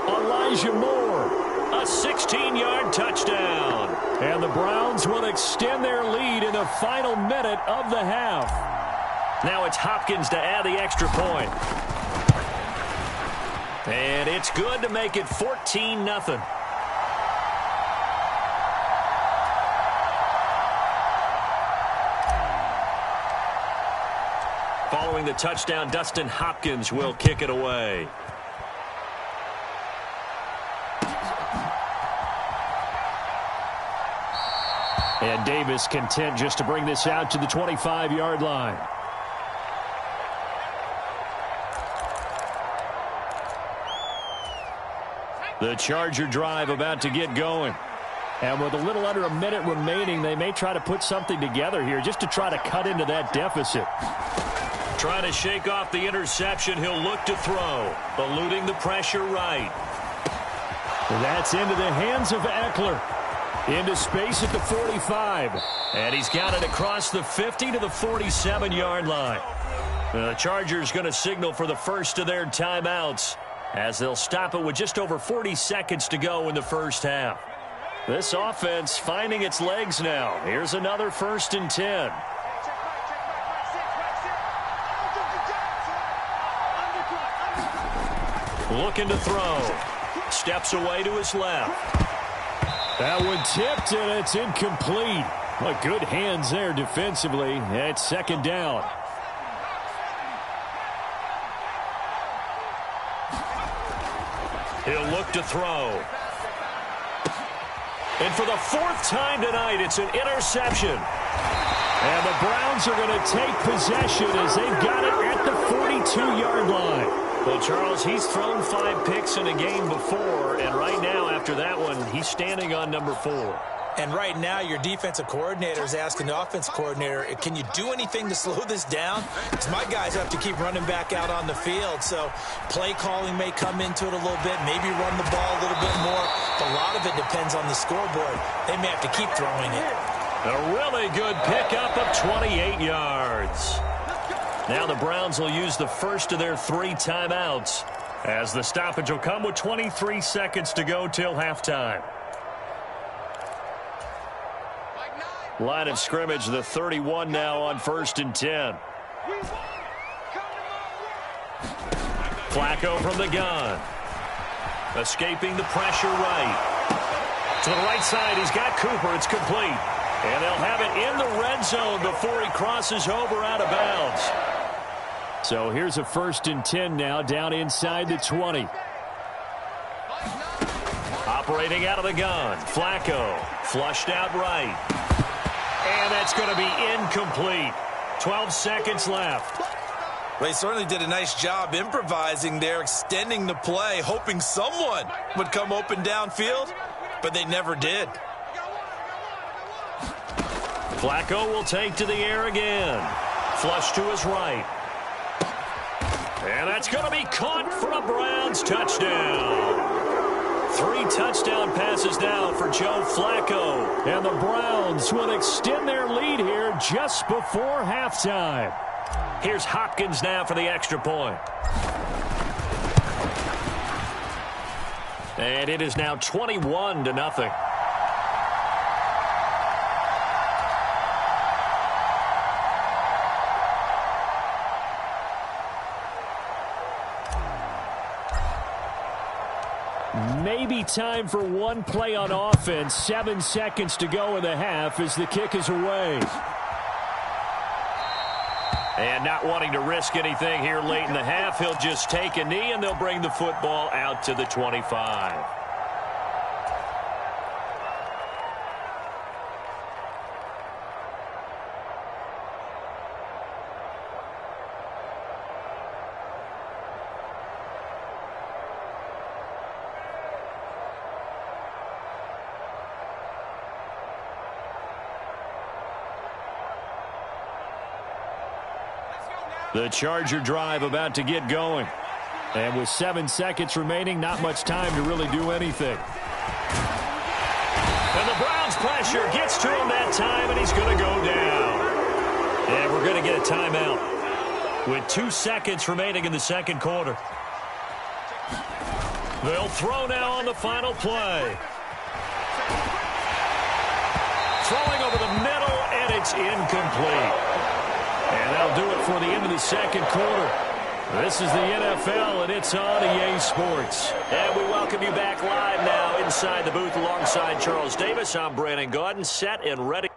Elijah Moore, a 16-yard touchdown. And the Browns will extend their lead in the final minute of the half. Now it's Hopkins to add the extra point. And it's good to make it 14-0. Following the touchdown, Dustin Hopkins will kick it away. And Davis content just to bring this out to the 25-yard line. The Charger drive about to get going. And with a little under a minute remaining, they may try to put something together here just to try to cut into that deficit. Trying to shake off the interception, he'll look to throw. Eluding the pressure right. That's into the hands of Eckler. Into space at the 45. And he's got it across the 50 to the 47-yard line. The Chargers going to signal for the first of their timeouts, as they'll stop it with just over 40 seconds to go in the first half. This offense finding its legs now. Here's another 1st and 10. Looking to throw. Steps away to his left. That one tipped, and it's incomplete. Well, good hands there defensively. It's second down. He'll look to throw. And for the 4th time tonight, it's an interception. And the Browns are going to take possession as they've got it at the 42-yard line. Well, Charles, he's thrown 5 picks in a game before, and right now, after that one, he's standing on number 4. And right now, your defensive coordinator is asking the offense coordinator, can you do anything to slow this down? Because my guys have to keep running back out on the field, so play calling may come into it a little bit, maybe run the ball a little bit more. But a lot of it depends on the scoreboard. They may have to keep throwing it. A really good pickup of 28 yards. Now the Browns will use the first of their 3 timeouts, as the stoppage will come with 23 seconds to go till halftime. Line of scrimmage, the 31 now on 1st and 10. Flacco from the gun. Escaping the pressure right. To the right side, he's got Cooper. It's complete. And they'll have it in the red zone before he crosses over out of bounds. So here's a 1st and 10 now, down inside the 20. Operating out of the gun. Flacco flushed out right. And that's going to be incomplete. 12 seconds left. They certainly did a nice job improvising there, extending the play, hoping someone would come open downfield, but they never did. Flacco will take to the air again. Flush to his right. And that's going to be caught for a Browns touchdown. 3 touchdown passes now for Joe Flacco. And the Browns will extend their lead here just before halftime. Here's Hopkins now for the extra point. And it is now 21-0. Maybe time for one play on offense. 7 seconds to go in the half as the kick is away. And not wanting to risk anything here late in the half, he'll just take a knee and they'll bring the football out to the 25. The Charger drive about to get going. And with 7 seconds remaining, not much time to really do anything. And the Browns pressure gets to him that time, and he's going to go down. And we're going to get a timeout with 2 seconds remaining in the second quarter. They'll throw now on the final play. Throwing over the middle, and it's incomplete. And that'll do it for the end of the second quarter. This is the NFL, and it's on EA Sports. And we welcome you back live now inside the booth alongside Charles Davis. I'm Brandon Gaudin, set and ready.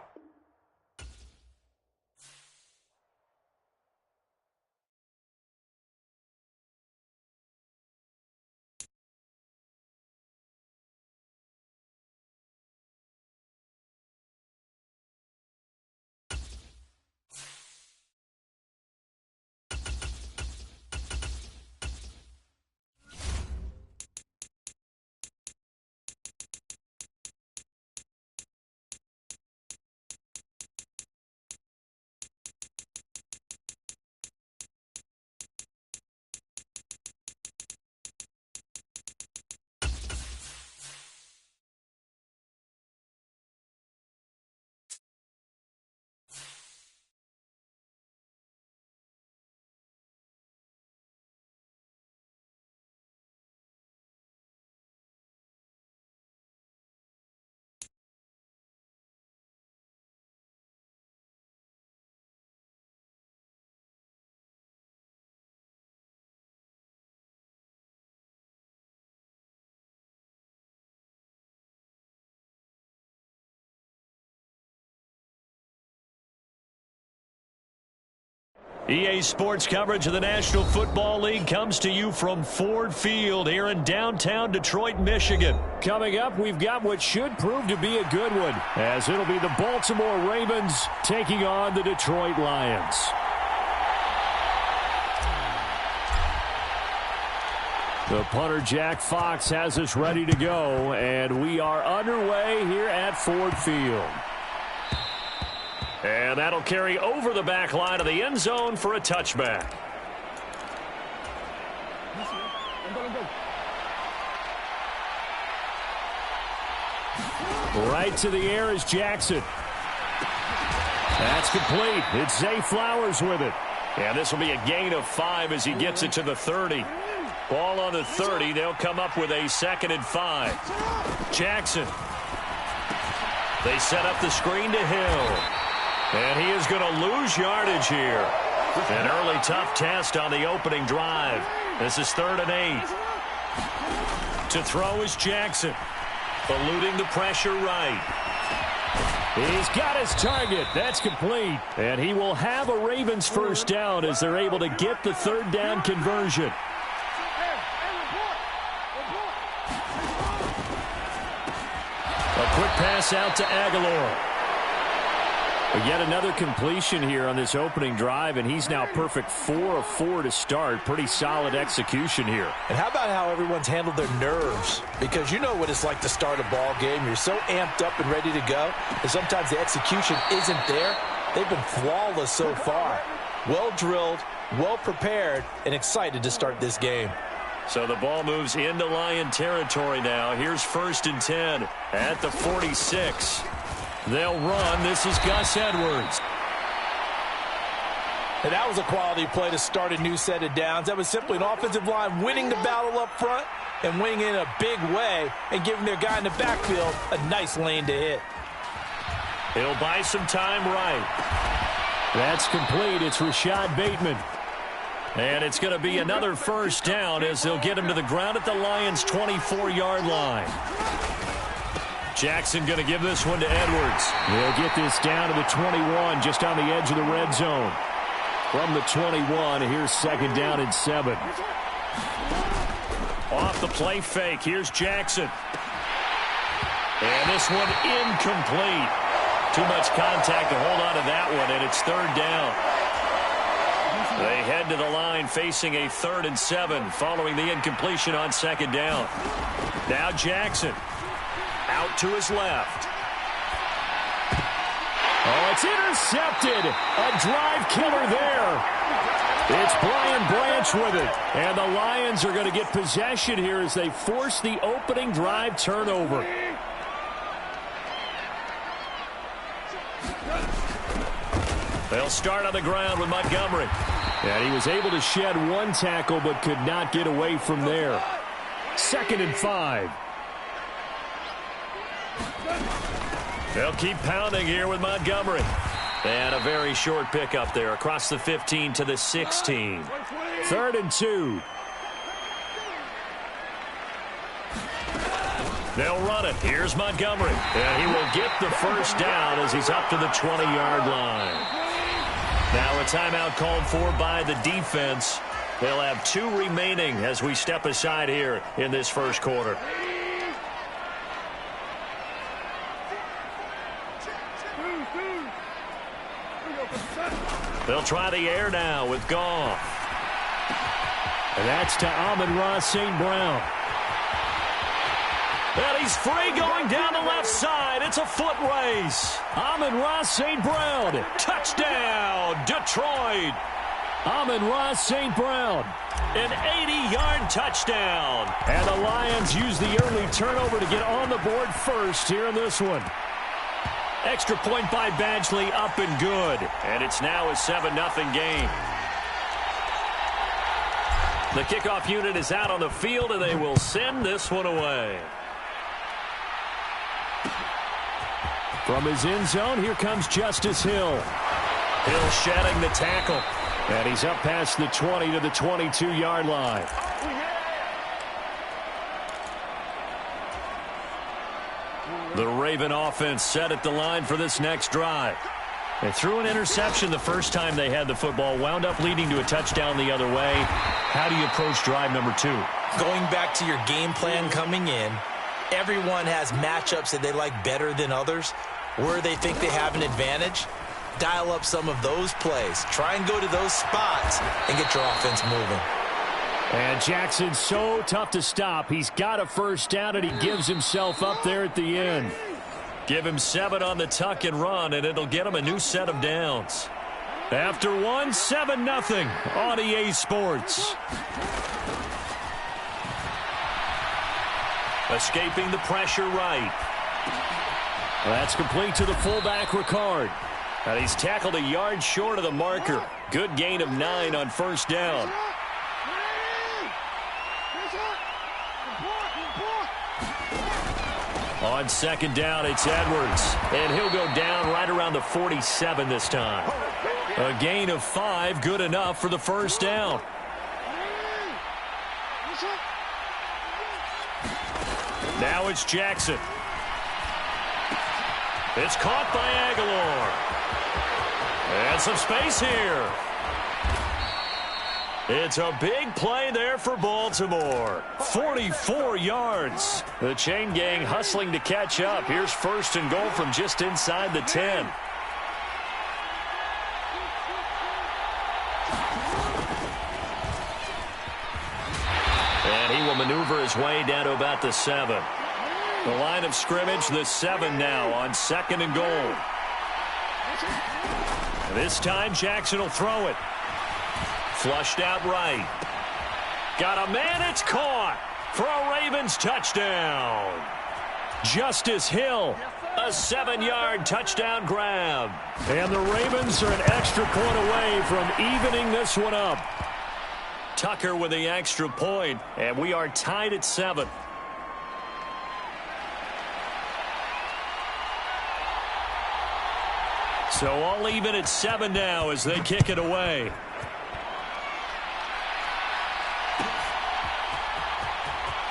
EA Sports coverage of the National Football League comes to you from Ford Field here in downtown Detroit, Michigan. Coming up, we've got what should prove to be a good one, as it'll be the Baltimore Ravens taking on the Detroit Lions. The punter, Jack Fox, has us ready to go, and we are underway here at Ford Field. And that'll carry over the back line of the end zone for a touchback. Right to the air is Jackson. That's complete. It's Zay Flowers with it. And this will be a gain of 5 as he gets it to the 30. Ball on the 30. They'll come up with a 2nd and 5. Jackson. They set up the screen to Hill. And he is going to lose yardage here. An early tough test on the opening drive. This is 3rd and 8. To throw is Jackson. Eluding the pressure right. He's got his target. That's complete. And he will have a Ravens first down as they're able to get the 3rd down conversion. A quick pass out to Aguilar. Yet another completion here on this opening drive, and he's now perfect 4 of 4 to start. Pretty solid execution here. And how about how everyone's handled their nerves? Because you know what it's like to start a ball game. You're so amped up and ready to go, and sometimes the execution isn't there. They've been flawless so far. Well drilled, well prepared, and excited to start this game. So the ball moves into Lion territory now. Here's 1st and 10 at the 46. They'll run. This is Gus Edwards. And that was a quality play to start a new set of downs. That was simply an offensive line winning the battle up front and winning in a big way and giving their guy in the backfield a nice lane to hit. He'll buy some time right. That's complete. It's Rashad Bateman. And it's going to be another first down as they'll get him to the ground at the Lions' 24-yard line. Jackson going to give this one to Edwards. They'll get this down to the 21, just on the edge of the red zone. From the 21, here's 2nd down and 7. Off the play fake, here's Jackson. And this one incomplete. Too much contact to hold on to that one, and it's 3rd down. They head to the line facing a 3rd and 7 following the incompletion on 2nd down. Now Jackson. Out to his left. Oh, it's intercepted. A drive killer there. It's Brian Branch with it. And the Lions are going to get possession here as they force the opening drive turnover. They'll start on the ground with Montgomery. And he was able to shed 1 tackle but could not get away from there. 2nd and 5. They'll keep pounding here with Montgomery. And a very short pickup there across the 15 to the 16. 3rd and 2. They'll run it. Here's Montgomery. And he will get the first down as he's up to the 20-yard line. Now a timeout called for by the defense. They'll have 2 remaining as we step aside here in this first quarter. They'll try the air now with Goff. And that's to Amon-Ra St. Brown. And he's free going down the left side. It's a foot race. Amon-Ra St. Brown. Touchdown, Detroit. Amon-Ra St. Brown. An 80-yard touchdown. And the Lions use the early turnover to get on the board first here in this one. Extra point by Badgley, up and good. And it's now a 7-0 game. The kickoff unit is out on the field, and they will send this one away. From his end zone, here comes Justice Hill. Hill shedding the tackle. And he's up past the 20 to the 22-yard line. The Raven offense set at the line for this next drive. They threw an interception the first time they had the football, wound up leading to a touchdown the other way. How do you approach drive number 2? Going back to your game plan coming in, everyone has matchups that they like better than others. Where they think they have an advantage, dial up some of those plays. Try and go to those spots and get your offense moving. And Jackson's so tough to stop. He's got a first down, and he gives himself up there at the end. Give him 7 on the tuck and run, and it'll get him a new set of downs. After 1, 7-0 on EA Sports. Escaping the pressure right. That's complete to the fullback, Ricard. And he's tackled a yard short of the marker. Good gain of 9 on first down. On second down, it's Edwards. And he'll go down right around the 47 this time. A gain of 5, good enough for the first down. Now it's Jackson. It's caught by Aguilar. And some space here. It's a big play there for Baltimore. 44 yards. The chain gang hustling to catch up. Here's first and goal from just inside the 10. And he will maneuver his way down to about the 7. The line of scrimmage, the 7 now on second and goal. This time Jackson will throw it. Flushed out right. Got a man, it's caught for a Ravens touchdown. Justice Hill, a 7-yard touchdown grab. And the Ravens are an extra point away from evening this one up. Tucker with the extra point, and we are tied at 7. So all even at 7 now as they kick it away.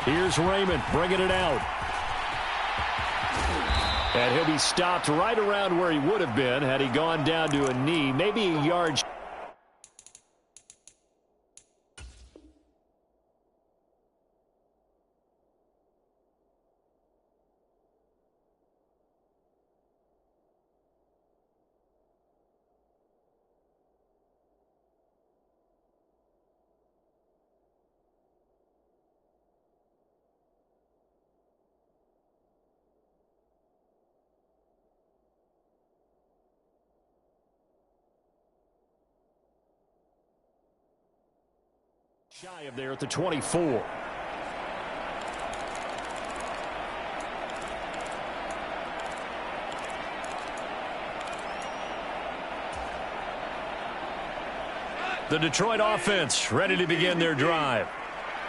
Here's Raymond bringing it out. And he'll be stopped right around where he would have been had he gone down to a knee, maybe a yard. Shy of there at the 24. The Detroit offense ready to begin their drive.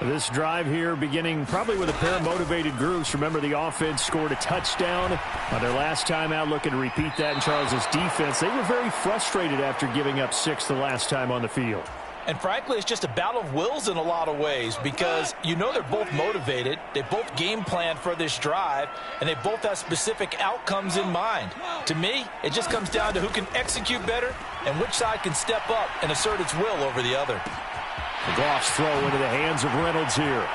This drive here beginning probably with a pair of motivated groups. Remember, the offense scored a touchdown on their last time out, looking to repeat that in Charles's defense. They were very frustrated after giving up 6 the last time on the field. And frankly, it's just a battle of wills in a lot of ways because you know they're both motivated. They both game planned for this drive, and they both have specific outcomes in mind. To me, it just comes down to who can execute better and which side can step up and assert its will over the other. Goff's throw into the hands of Reynolds here.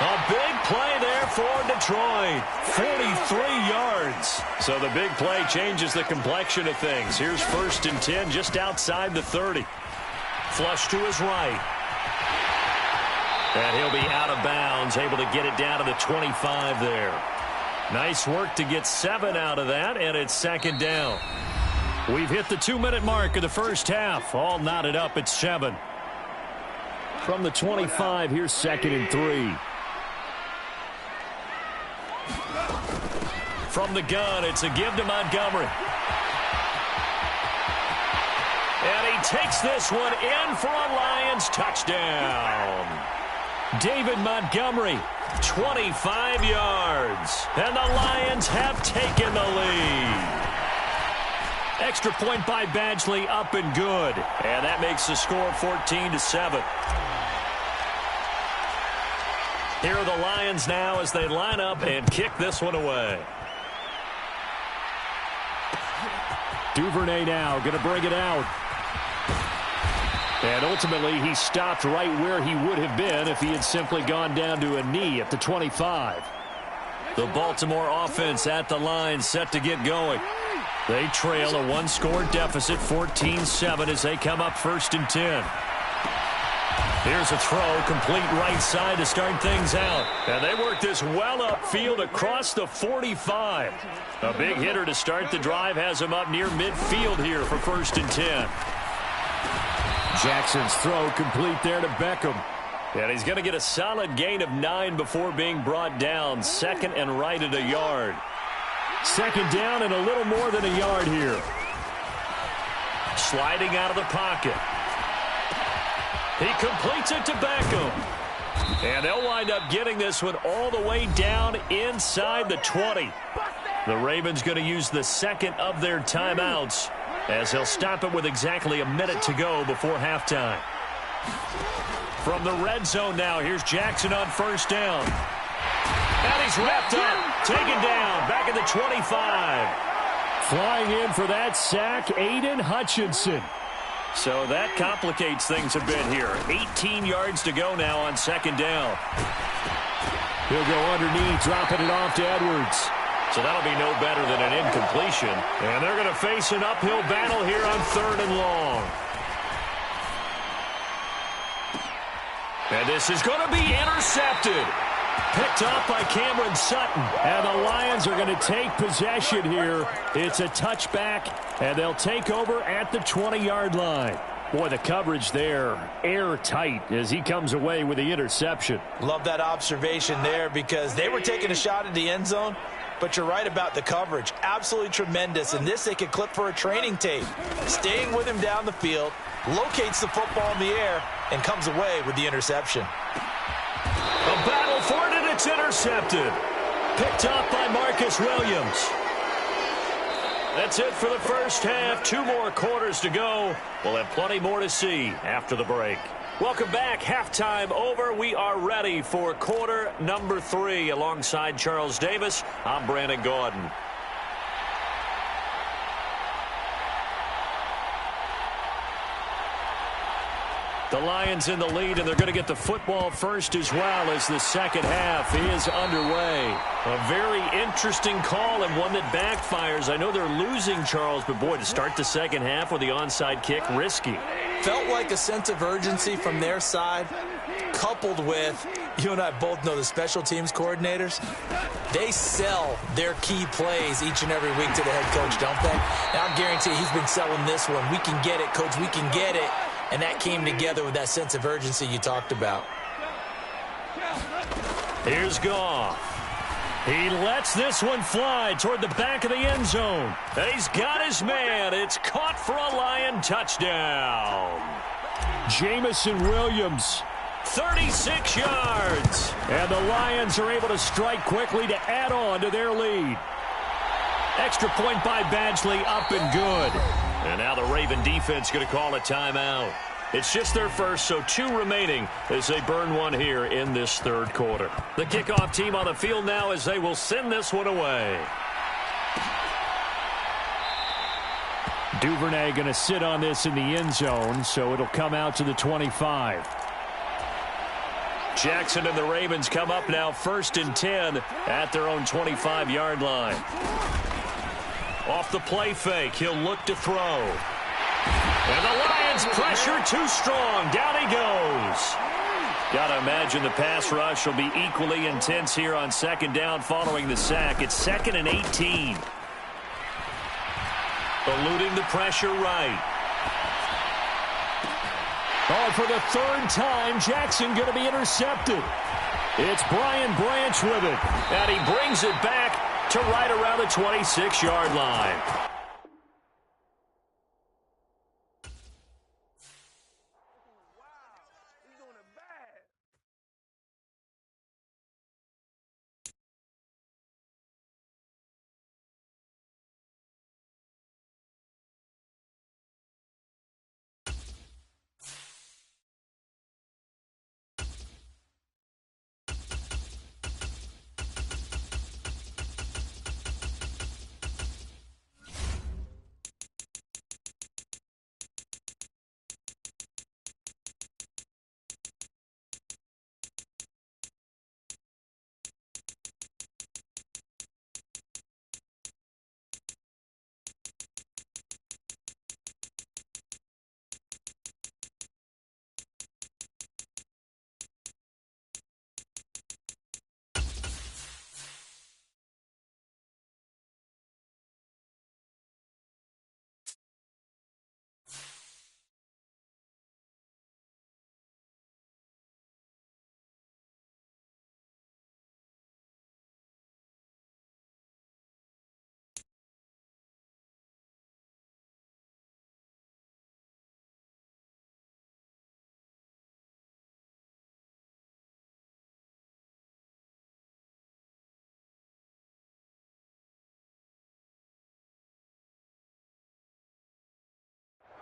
A big play there for Detroit. 43 yards. So the big play changes the complexion of things. Here's first and 10 just outside the 30. Flush to his right. And he'll be out of bounds, able to get it down to the 25 there. Nice work to get 7 out of that, and it's second down. We've hit the 2-minute mark of the first half. All knotted up at 7. From the 25, here's second and 3. From the gun, it's a give to Montgomery. And he takes this one in for a Lions touchdown. David Montgomery, 25 yards. And the Lions have taken the lead. Extra point by Badgley, up and good. And that makes the score 14-7. Here are the Lions now as they line up and kick this one away. Duvernay now going to bring it out. And ultimately, he stopped right where he would have been if he had simply gone down to a knee at the 25. The Baltimore offense at the line set to get going. They trail a 1-score deficit, 14-7 as they come up first and 10. Here's a throw, complete right side to start things out. And they work this well upfield across the 45. A big hitter to start the drive has him up near midfield here for first and 10. Jackson's throw complete there to Beckham. And he's going to get a solid gain of 9 before being brought down. Second and right at a yard. Second down and a little more than a yard here. Sliding out of the pocket. He completes it to Beckham. And they'll wind up getting this one all the way down inside the 20. The Ravens going to use the second of their timeouts as they'll stop it with exactly a minute to go before halftime. From the red zone now, here's Jackson on first down. And he's wrapped up, taken down, back at the 25. Flying in for that sack, Aiden Hutchinson. So that complicates things a bit here. 18 yards to go now on second down. He'll go underneath, dropping it off to Edwards. So that'll be no better than an incompletion. And they're going to face an uphill battle here on third and long. And this is going to be intercepted. Picked off by Cameron Sutton. And the Lions are going to take possession here. It's a touchback, and they'll take over at the 20-yard line. Boy, the coverage there, airtight as he comes away with the interception. Love that observation there because they were taking a shot at the end zone, but you're right about the coverage. Absolutely tremendous. And this they could clip for a training tape. Staying with him down the field, locates the football in the air, and comes away with the interception. A battle for it, and it's intercepted. Picked up by Marcus Williams. That's it for the first half. 2 more quarters to go. We'll have plenty more to see after the break. Welcome back. Halftime over. We are ready for quarter number 3. Alongside Charles Davis, I'm Brandon Gaudin. The Lions in the lead, and they're going to get the football first as well as the second half is underway. A very interesting call and one that backfires. I know they're losing, Charles, but boy, to start the second half with the onside kick, risky. Felt like a sense of urgency from their side, coupled with, you and I both know the special teams coordinators, they sell their key plays each and every week to the head coach, don't they? And I guarantee he's been selling this one. We can get it, coach, we can get it. And that came together with that sense of urgency you talked about. Here's Goff. He lets this one fly toward the back of the end zone. And he's got his man. It's caught for a Lion touchdown. Jamison Williams. 36 yards. And the Lions are able to strike quickly to add on to their lead. Extra point by Badgley, up and good. And now the Raven defense going to call a timeout. It's just their first, so 2 remaining as they burn one here in this third quarter. The kickoff team on the field now as they will send this one away. Duvernay going to sit on this in the end zone, so it'll come out to the 25. Jackson and the Ravens come up now 1st and 10 at their own 25-yard line. Off the play fake, he'll look to throw. And the Lions pressure too strong. Down he goes. Got to imagine the pass rush will be equally intense here on second down following the sack. It's 2nd and 18. Eluding the pressure right. Oh, for the 3rd time, Jackson going to be intercepted. It's Brian Branch with it. And he brings it back to right around the 26-yard line.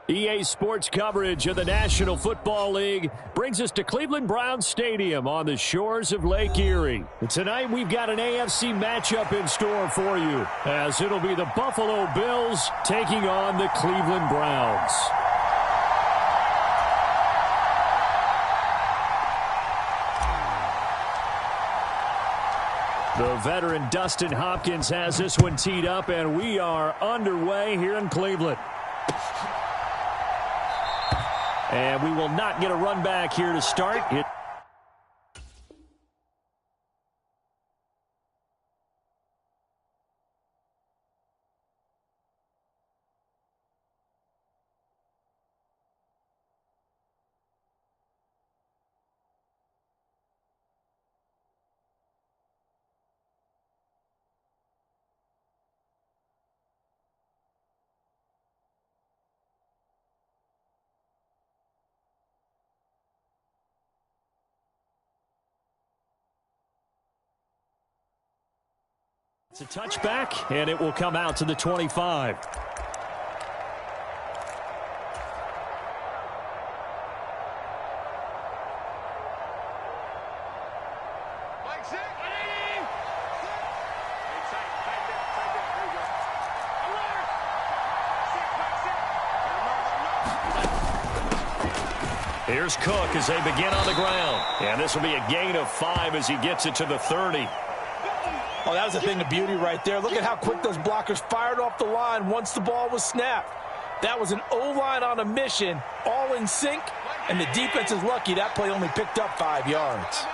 EA Sports coverage of the National Football League brings us to Cleveland Browns Stadium on the shores of Lake Erie. Tonight we've got an AFC matchup in store for you, as it'll be the Buffalo Bills taking on the Cleveland Browns. The veteran Dustin Hopkins has this one teed up, and we are underway here in Cleveland. And we will not get a run back here to start. It's a touchback, and it will come out to the 25. Here's Cook as they begin on the ground. And this will be a gain of 5 as he gets it to the 30. Oh, that was a thing of beauty right there. Look at how quick those blockers fired off the line once the ball was snapped. That was an O-line on a mission, all in sync, and the defense is lucky that play only picked up 5 yards.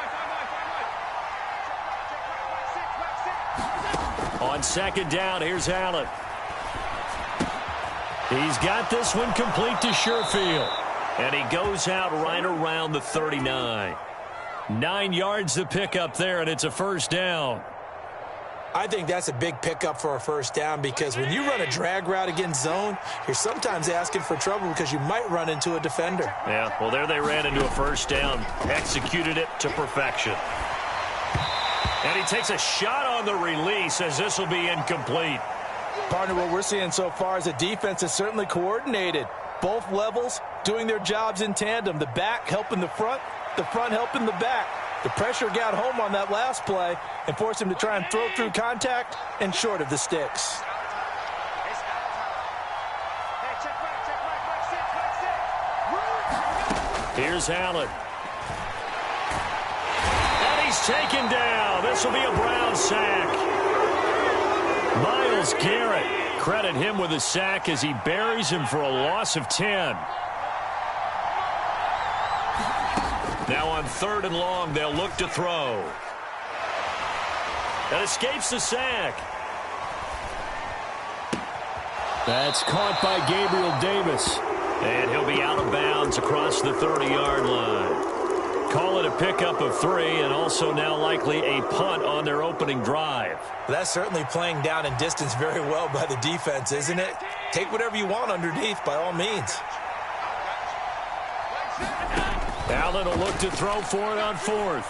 On second down, here's Allen. He's got this one complete to Sherfield. And he goes out right around the 39. 9 yards to pick up there, and it's a first down. I think that's a big pickup for a first down, because when you run a drag route against zone, you're sometimes asking for trouble because you might run into a defender. Yeah, well, there they ran into a first down, executed it to perfection. And he takes a shot on the release as this will be incomplete. Partner, what we're seeing so far is the defense is certainly coordinated. Both levels doing their jobs in tandem. The back helping the front helping the back. The pressure got home on that last play and forced him to try and throw through contact and short of the sticks. Here's Allen. And he's taken down. This will be a Brown sack. Myles Garrett, credit him with a sack as he buries him for a loss of 10. Now on 3rd and long, they'll look to throw. That escapes the sack. That's caught by Gabriel Davis. And he'll be out of bounds across the 30-yard line. Call it a pickup of 3, and also now likely a punt on their opening drive. That's certainly playing down in distance very well by the defense, isn't it? Take whatever you want underneath by all means. Allen will look to throw for it on 4th.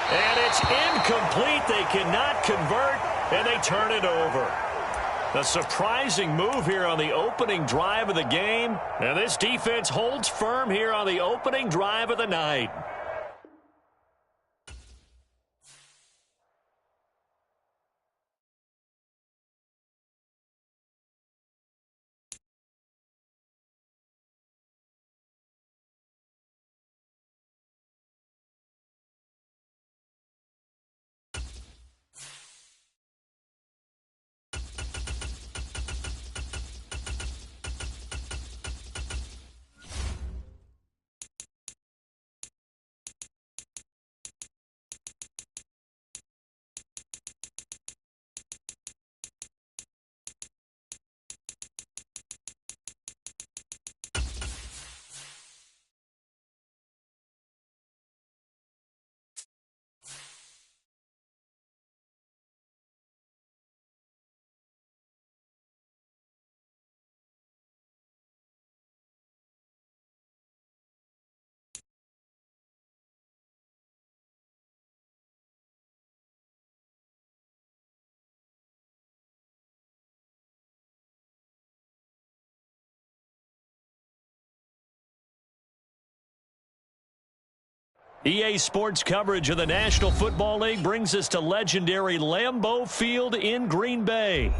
And it's incomplete. They cannot convert, and they turn it over. A surprising move here on the opening drive of the game. And this defense holds firm here on the opening drive of the night. EA Sports coverage of the National Football League brings us to legendary Lambeau Field in Green Bay.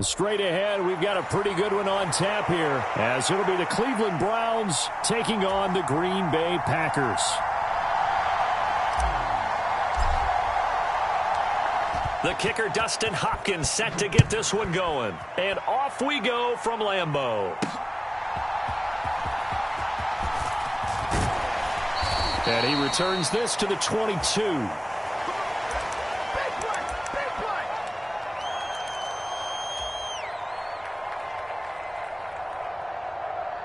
Straight ahead, we've got a pretty good one on tap here, as it'll be the Cleveland Browns taking on the Green Bay Packers. The kicker, Dustin Hopkins, set to get this one going. And off we go from Lambeau. And he returns this to the 22.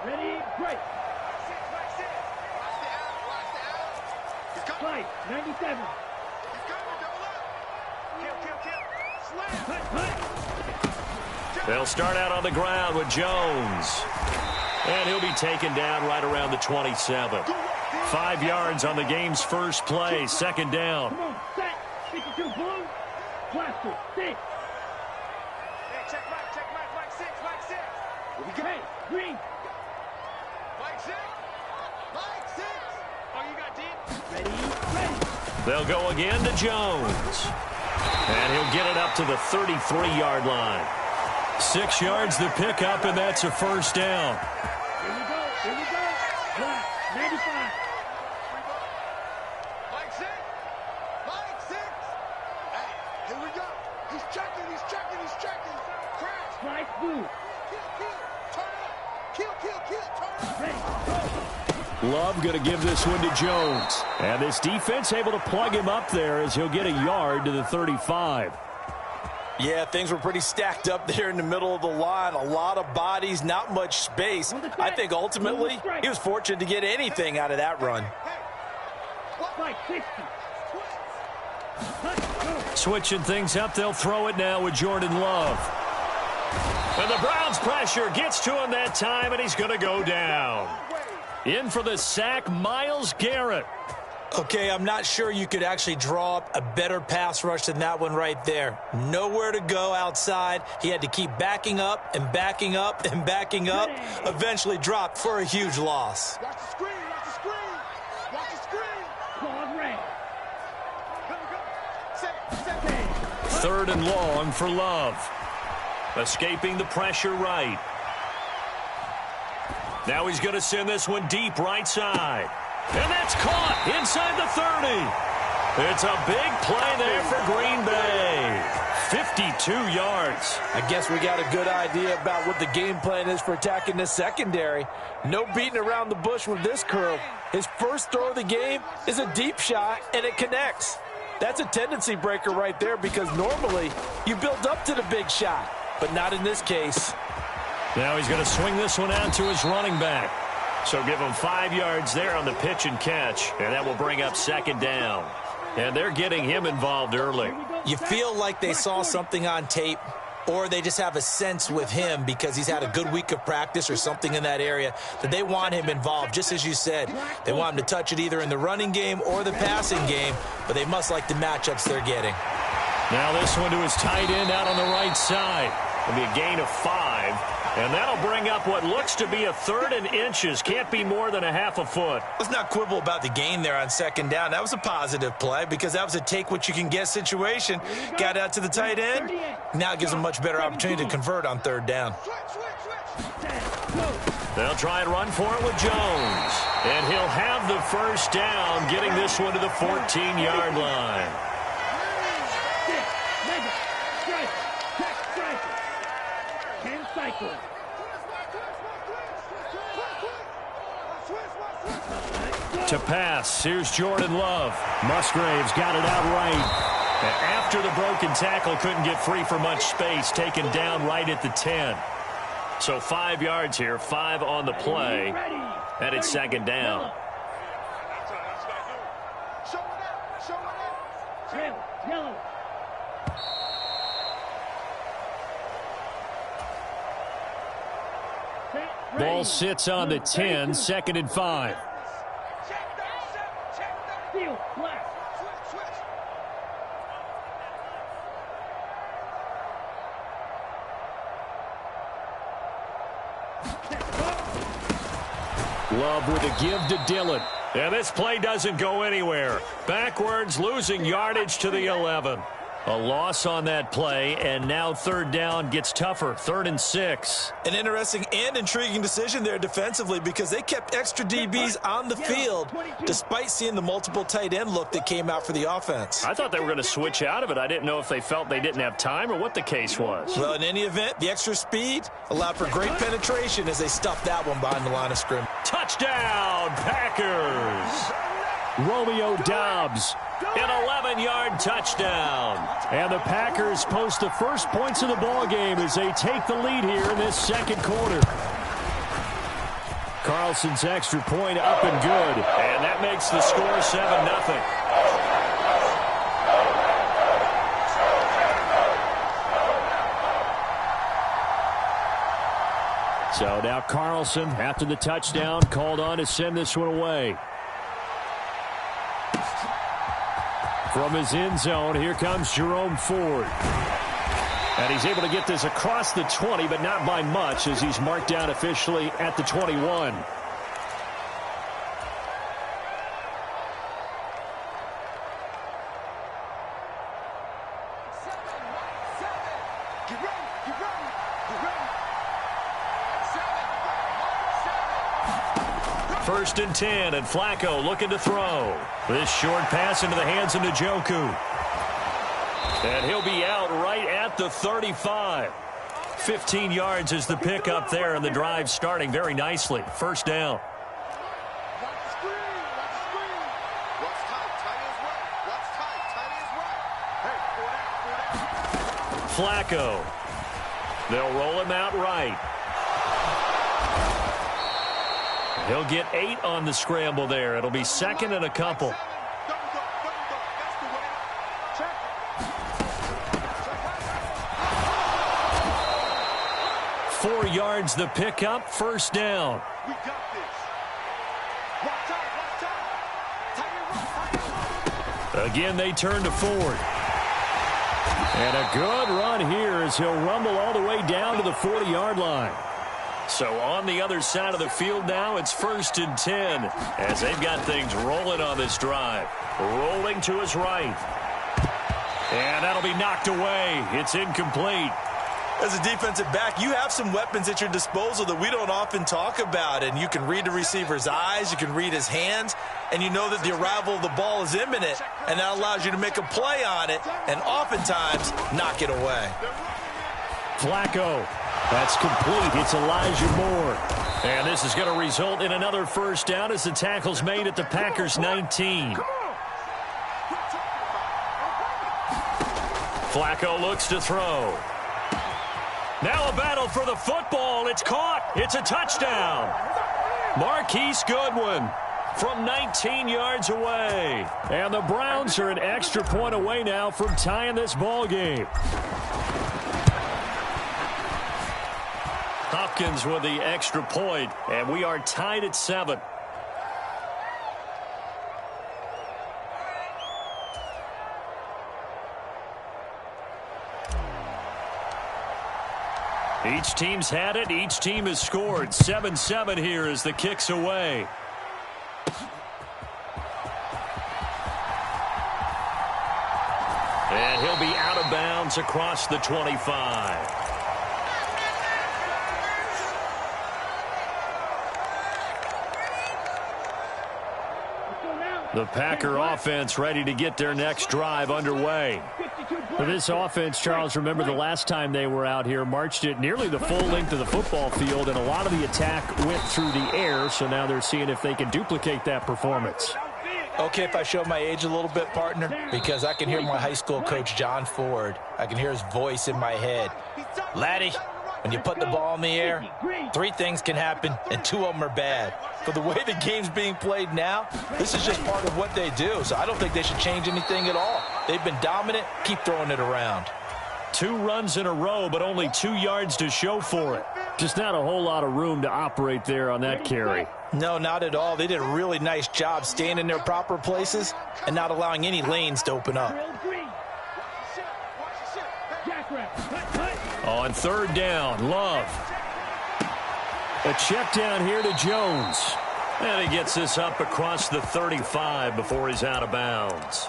Ready, break. Play, 97. They'll start out on the ground with Jones. And he'll be taken down right around the 27. 5 yards on the game's first play, second down. Come on, set. 52 blue. Plaster, 6. Check Mike 6. Here we go. Hey, green. Mike 6. Oh, you got deep. Ready. They'll go again to Jones. And he'll get it up to the 33-yard line. 6 yards the pickup, and that's a first down. Here we go. Black, 95. Mike 6. Hey, here we go. He's checking. Crash. Strike blue. Kill. Turn up. Kill. Turn up. Ready. Love going to give this one to Jones. And this defense able to plug him up there as he'll get a yard to the 35. Yeah, things were pretty stacked up there in the middle of the line. A lot of bodies, not much space. I think ultimately he was fortunate to get anything out of that run. Switching things up, they'll throw it now with Jordan Love. And the Browns pressure gets to him that time, and he's going to go down. In for the sack, Myles Garrett. Okay, I'm not sure you could actually draw up a better pass rush than that one right there. Nowhere to go outside. He had to keep backing up and backing up and backing up. Eventually dropped for a huge loss. Watch the screen. Claude Ray. Third and long for Love. Escaping the pressure right. Now he's going to send this one deep right side. And that's caught inside the 30. It's a big play there for Green Bay. 52 yards. I guess we got a good idea about what the game plan is for attacking this secondary. No beating around the bush with this curl. His first throw of the game is a deep shot, and it connects. That's a tendency breaker right there because normally you build up to the big shot, but not in this case. Now he's going to swing this one out to his running back. So give him 5 yards there on the pitch and catch, and that will bring up second down. And they're getting him involved early. You feel like they saw something on tape, or they just have a sense with him because he's had a good week of practice or something in that area that they want him involved. Just as you said, they want him to touch it either in the running game or the passing game, but they must like the matchups they're getting. Now this one to his tight end out on the right side. It'll be a gain of 5. And that'll bring up what looks to be a 3rd and inches. Can't be more than a half a foot. Let's not quibble about the gain there on second down. That was a positive play because that was a take-what-you-can-get situation. Got out to the tight end. Now it gives them a much better opportunity to convert on third down. They'll try and run for it with Jones. And he'll have the first down, getting this one to the 14-yard line. To pass, here's Jordan Love. Musgrave's got it out right. And after the broken tackle, couldn't get free for much space, taken down right at the 10. So 5 yards here, 5 on the play, and it's second down. Ball sits on the 10, 2nd and 5. Love with a give to Dillon. And this play doesn't go anywhere. Backwards, losing yardage to the 11. A loss on that play, and now third down gets tougher. 3rd and 6. An interesting and intriguing decision there defensively because they kept extra DBs on the field despite seeing the multiple tight end look that came out for the offense. I thought they were going to switch out of it. I didn't know if they felt they didn't have time or what the case was. Well, in any event, the extra speed allowed for great penetration as they stuffed that one behind the line of scrimmage. Touchdown, Packers! Romeo Doubs. An 11-yard touchdown. And the Packers post the first points of the ball game as they take the lead here in this second quarter. Carlson's extra point up and good. And that makes the score 7-0. So now Carlson, after the touchdown, called on to send this one away. From his end zone, here comes Jerome Ford. And he's able to get this across the 20, but not by much as he's marked down officially at the 21. First and 10, and Flacco looking to throw. This short pass into the hands of Njoku. And he'll be out right at the 35. 15 yards is the pickup there, and the drive starting very nicely. First down. Flacco. They'll roll him out right. He'll get 8 on the scramble there. It'll be second and a couple. Four yards the pickup, first down. Again, they turn to Ford. And a good run here as he'll rumble all the way down to the 40-yard line. So on the other side of the field now, it's first and 10 as they've got things rolling on this drive. Rolling to his right. And that'll be knocked away. It's incomplete. As a defensive back, you have some weapons at your disposal that we don't often talk about. And you can read the receiver's eyes, you can read his hands, and you know that the arrival of the ball is imminent. And that allows you to make a play on it and oftentimes knock it away. Flacco. That's complete. It's Elijah Moore. And this is going to result in another first down as the tackle's made at the Packers' 19. Flacco looks to throw. Now a battle for the football. It's caught. It's a touchdown. Marquise Goodwin from 19 yards away. And the Browns are an extra point away now from tying this ball game. Hopkins with the extra point, and we are tied at 7. Each team's had it. Each team has scored. 7-7 here as the kick's away. And he'll be out of bounds across the 25. The Packer offense ready to get their next drive underway. For this offense, Charles, remember the last time they were out here, marched it nearly the full length of the football field, and a lot of the attack went through the air, so now they're seeing if they can duplicate that performance. Okay, if I show my age a little bit, partner, because I can hear my high school coach, John Ford. I can hear his voice in my head. Laddie, when you put the ball in the air, 3 things can happen, and 2 of them are bad. For the way the game's being played now, this is just part of what they do, so I don't think they should change anything at all. They've been dominant. Keep throwing it around. 2 runs in a row, but only 2 yards to show for it. Just not a whole lot of room to operate there on that carry. No, not at all. They did a really nice job staying in their proper places and not allowing any lanes to open up. On third down, Love. A check down here to Jones. And he gets this up across the 35 before he's out of bounds.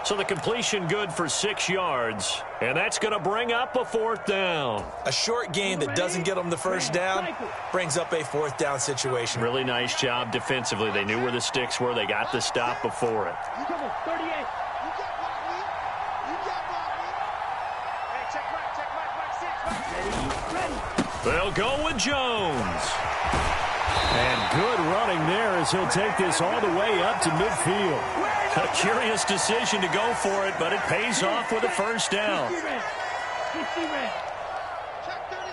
So the completion good for 6 yards, and that's going to bring up a 4th down. A short game that doesn't get them the first down brings up a 4th down situation. Really nice job defensively. They knew where the sticks were. They got the stop before it. Come on, 38. You got block me. You got block me. Hey, check back 6. They'll go with Jones. And good running there as he'll take this all the way up to midfield. A curious decision to go for it, but it pays off with a first down. Check 31. Check 31.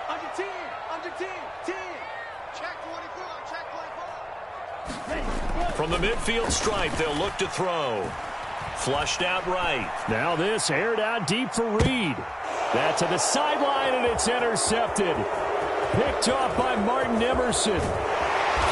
Under 10. Under 10. 10. Check 24. Check 24. From the midfield stripe, they'll look to throw. Flushed out right. Now this aired out deep for Reed. That's to the sideline, and it's intercepted. Picked off by Martin Emerson.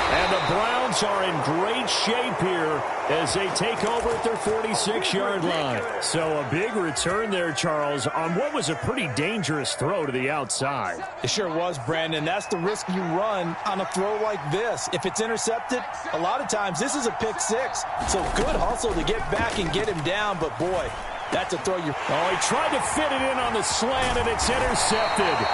And the Browns are in great shape here as they take over at their 46-yard line. So a big return there, Charles, on what was a pretty dangerous throw to the outside. It sure was, Brandon. That's the risk you run on a throw like this. If it's intercepted, a lot of times this is a pick 6. So good hustle to get back and get him down. But, boy, that's a throw you... Oh, he tried to fit it in on the slant, and it's intercepted.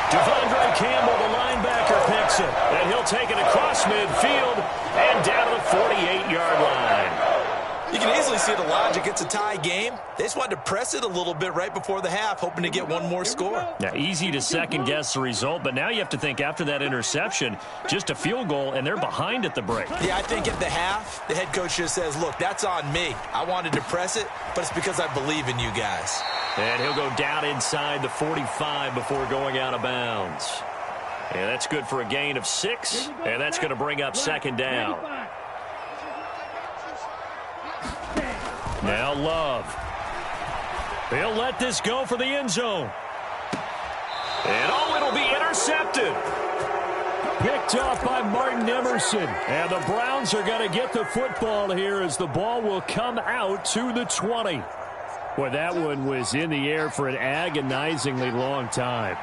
Devondre Campbell, the linebacker, picks it. And he'll take it across midfield and down to the 48-yard line. You can easily see the logic. It's a tie game. They just wanted to press it a little bit right before the half, hoping to get one more score. Now, easy to second-guess the result, but now you have to think after that interception, just a field goal, and they're behind at the break. Yeah, I think at the half, the head coach just says, look, that's on me. I wanted to press it, but it's because I believe in you guys. And he'll go down inside the 45 before going out of bounds. And that's good for a gain of 6, and that's going to bring up 2nd down. Now Love. They'll let this go for the end zone. And it'll be intercepted. Picked off by Martin Emerson. And the Browns are going to get the football here as the ball will come out to the 20. Boy, that one was in the air for an agonizingly long time.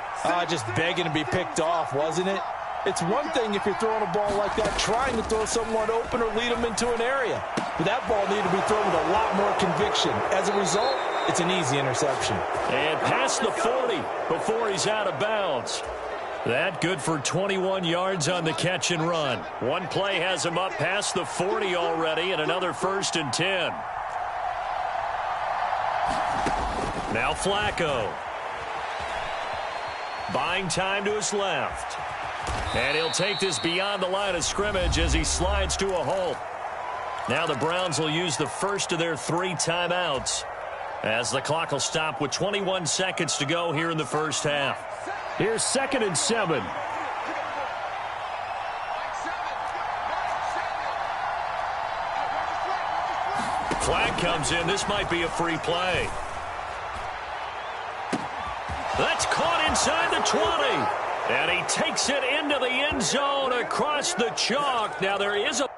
Just begging to be picked off, wasn't it? It's one thing if you're throwing a ball like that, trying to throw someone open or lead them into an area. But that ball needed to be thrown with a lot more conviction. As a result, it's an easy interception. And past the 40 before he's out of bounds. That good for 21 yards on the catch and run. One play has him up past the 40 already, and another 1st and 10. Now Flacco. Buying time to his left. And he'll take this beyond the line of scrimmage as he slides to a halt. Now the Browns will use the first of their 3 timeouts as the clock will stop with 21 seconds to go here in the first half. Here's 2nd and 7. Flag comes in. This might be a free play. That's caught inside the 20. And he takes it into the end zone across the chalk. Now there is a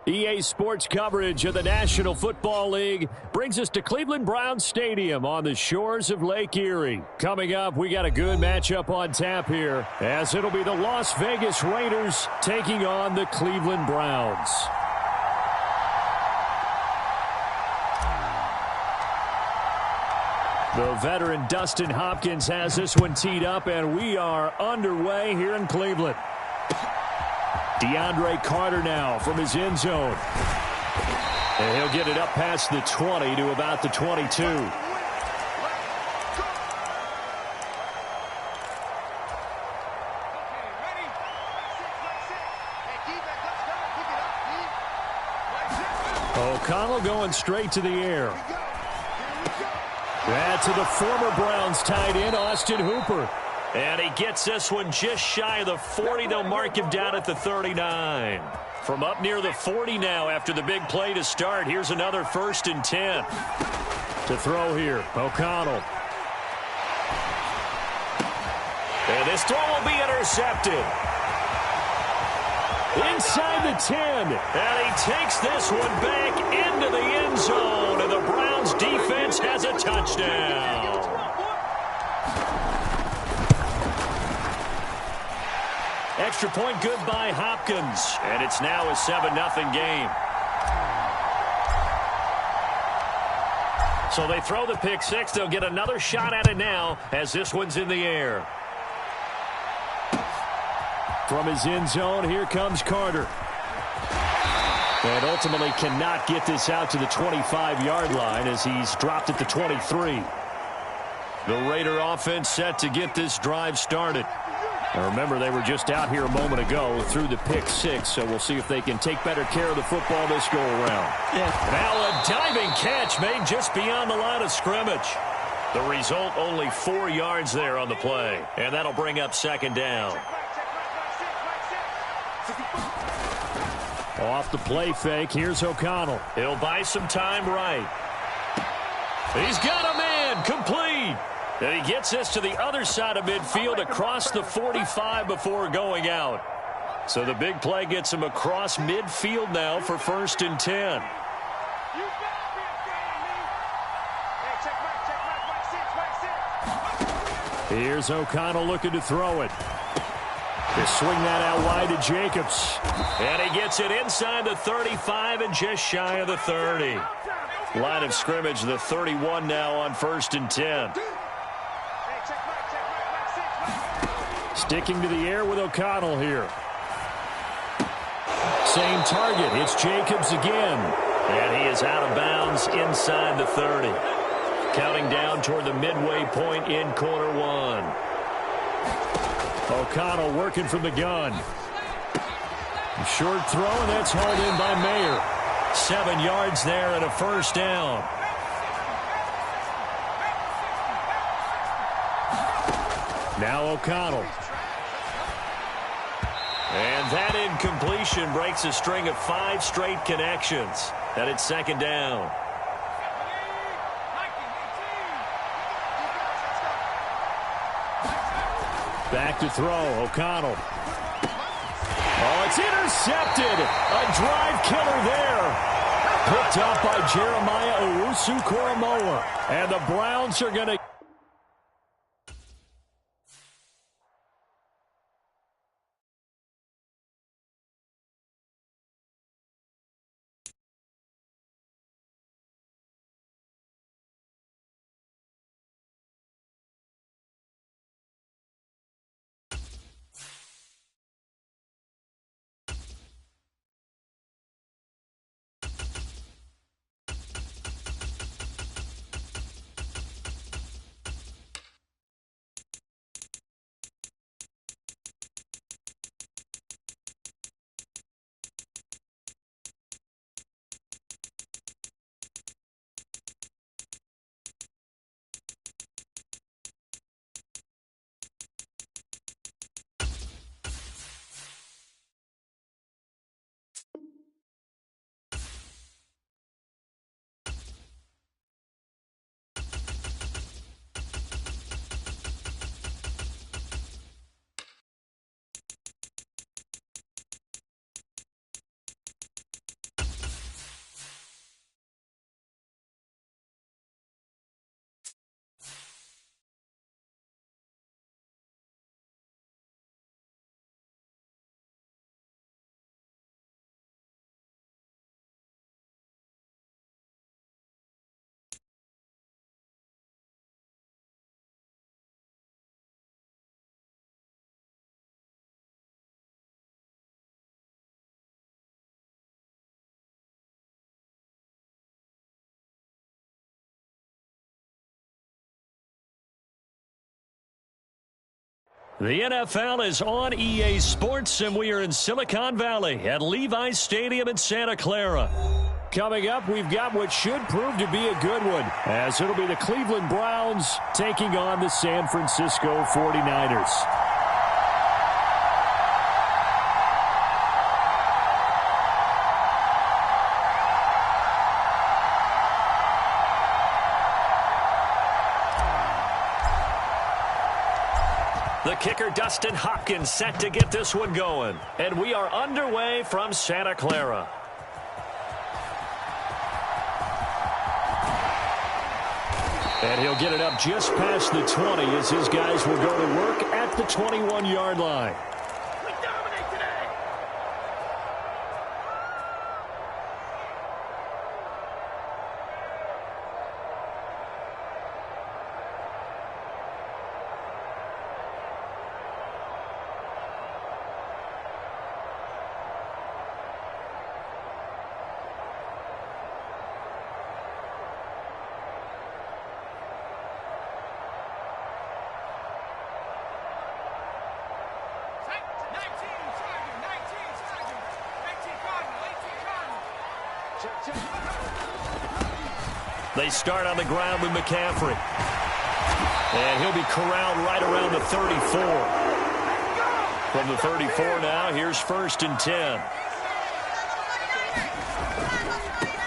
EA Sports coverage of the National Football League brings us to Cleveland Browns Stadium on the shores of Lake Erie. Coming up, we got a good matchup on tap here, as it'll be the Las Vegas Raiders taking on the Cleveland Browns. The veteran Dustin Hopkins has this one teed up, and we are underway here in Cleveland. DeAndre Carter now from his end zone. And he'll get it up past the 20 to about the 22. O'Connell going straight to the air. That's to the former Browns tight end, Austin Hooper. And he gets this one just shy of the 40. They'll mark him down at the 39. From up near the 40 now after the big play to start. Here's another 1st and 10. To throw here, O'Connell. And this throw will be intercepted. Inside the 10. And he takes this one back into the end zone. And the Browns defense has a touchdown. Extra point good by Hopkins. And it's now a 7-0 game. So they throw the pick six. They'll get another shot at it now as this one's in the air. From his end zone, here comes Carter. And ultimately cannot get this out to the 25-yard line as he's dropped at the 23. The Raider offense set to get this drive started. Now remember, they were just out here a moment ago through the pick six, so we'll see if they can take better care of the football this go-around. Yeah. Now a diving catch made just beyond the line of scrimmage. The result, only 4 yards there on the play, and that'll bring up 2nd down. Off the play fake, here's O'Connell. He'll buy some time right. He's got a man, complete. And he gets this to the other side of midfield across the 45 before going out. So the big play gets him across midfield now for 1st and 10. Here's O'Connell looking to throw it. They swing that out wide to Jacobs. And he gets it inside the 35 and just shy of the 30. Line of scrimmage, the 31 now on 1st and 10. Sticking to the air with O'Connell here. Same target. It's Jacobs again. And he is out of bounds inside the 30. Counting down toward the midway point in quarter one. O'Connell working from the gun. Short throw, and that's hauled in by Mayer. 7 yards there and a 1st down. Now O'Connell. And that incompletion breaks a string of 5 straight connections. And it's 2nd down. Back to throw, O'Connell. Oh, it's intercepted. A drive killer there. Picked up by Jeremiah Owusu-Koramoah. And the Browns are going to... The NFL is on EA Sports, and we are in Silicon Valley at Levi's Stadium in Santa Clara. Coming up, we've got what should prove to be a good one, as it'll be the Cleveland Browns taking on the San Francisco 49ers. The kicker, Dustin Hopkins, set to get this one going. And we are underway from Santa Clara. And he'll get it up just past the 20 as his guys will go to work at the 21-yard line. They start on the ground with McCaffrey. And he'll be corralled right around the 34. From the 34 now, here's 1st and 10.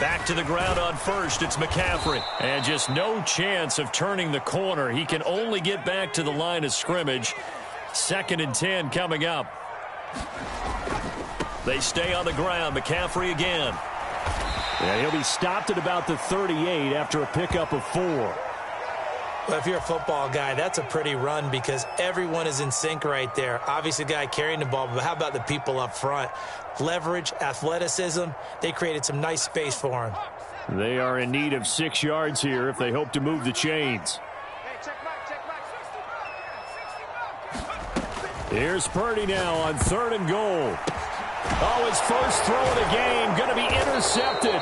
Back to the ground on 1st, it's McCaffrey. And just no chance of turning the corner. He can only get back to the line of scrimmage. 2nd and 10 coming up. They stay on the ground. McCaffrey again. Yeah, he'll be stopped at about the 38 after a pickup of 4. Well, if you're a football guy, that's a pretty run because everyone is in sync right there. Obviously, the guy carrying the ball, but how about the people up front? Leverage, athleticism, they created some nice space for him. They are in need of 6 yards here if they hope to move the chains. Here's Purdy now on 3rd and goal. Oh, his first throw of the game going to be intercepted.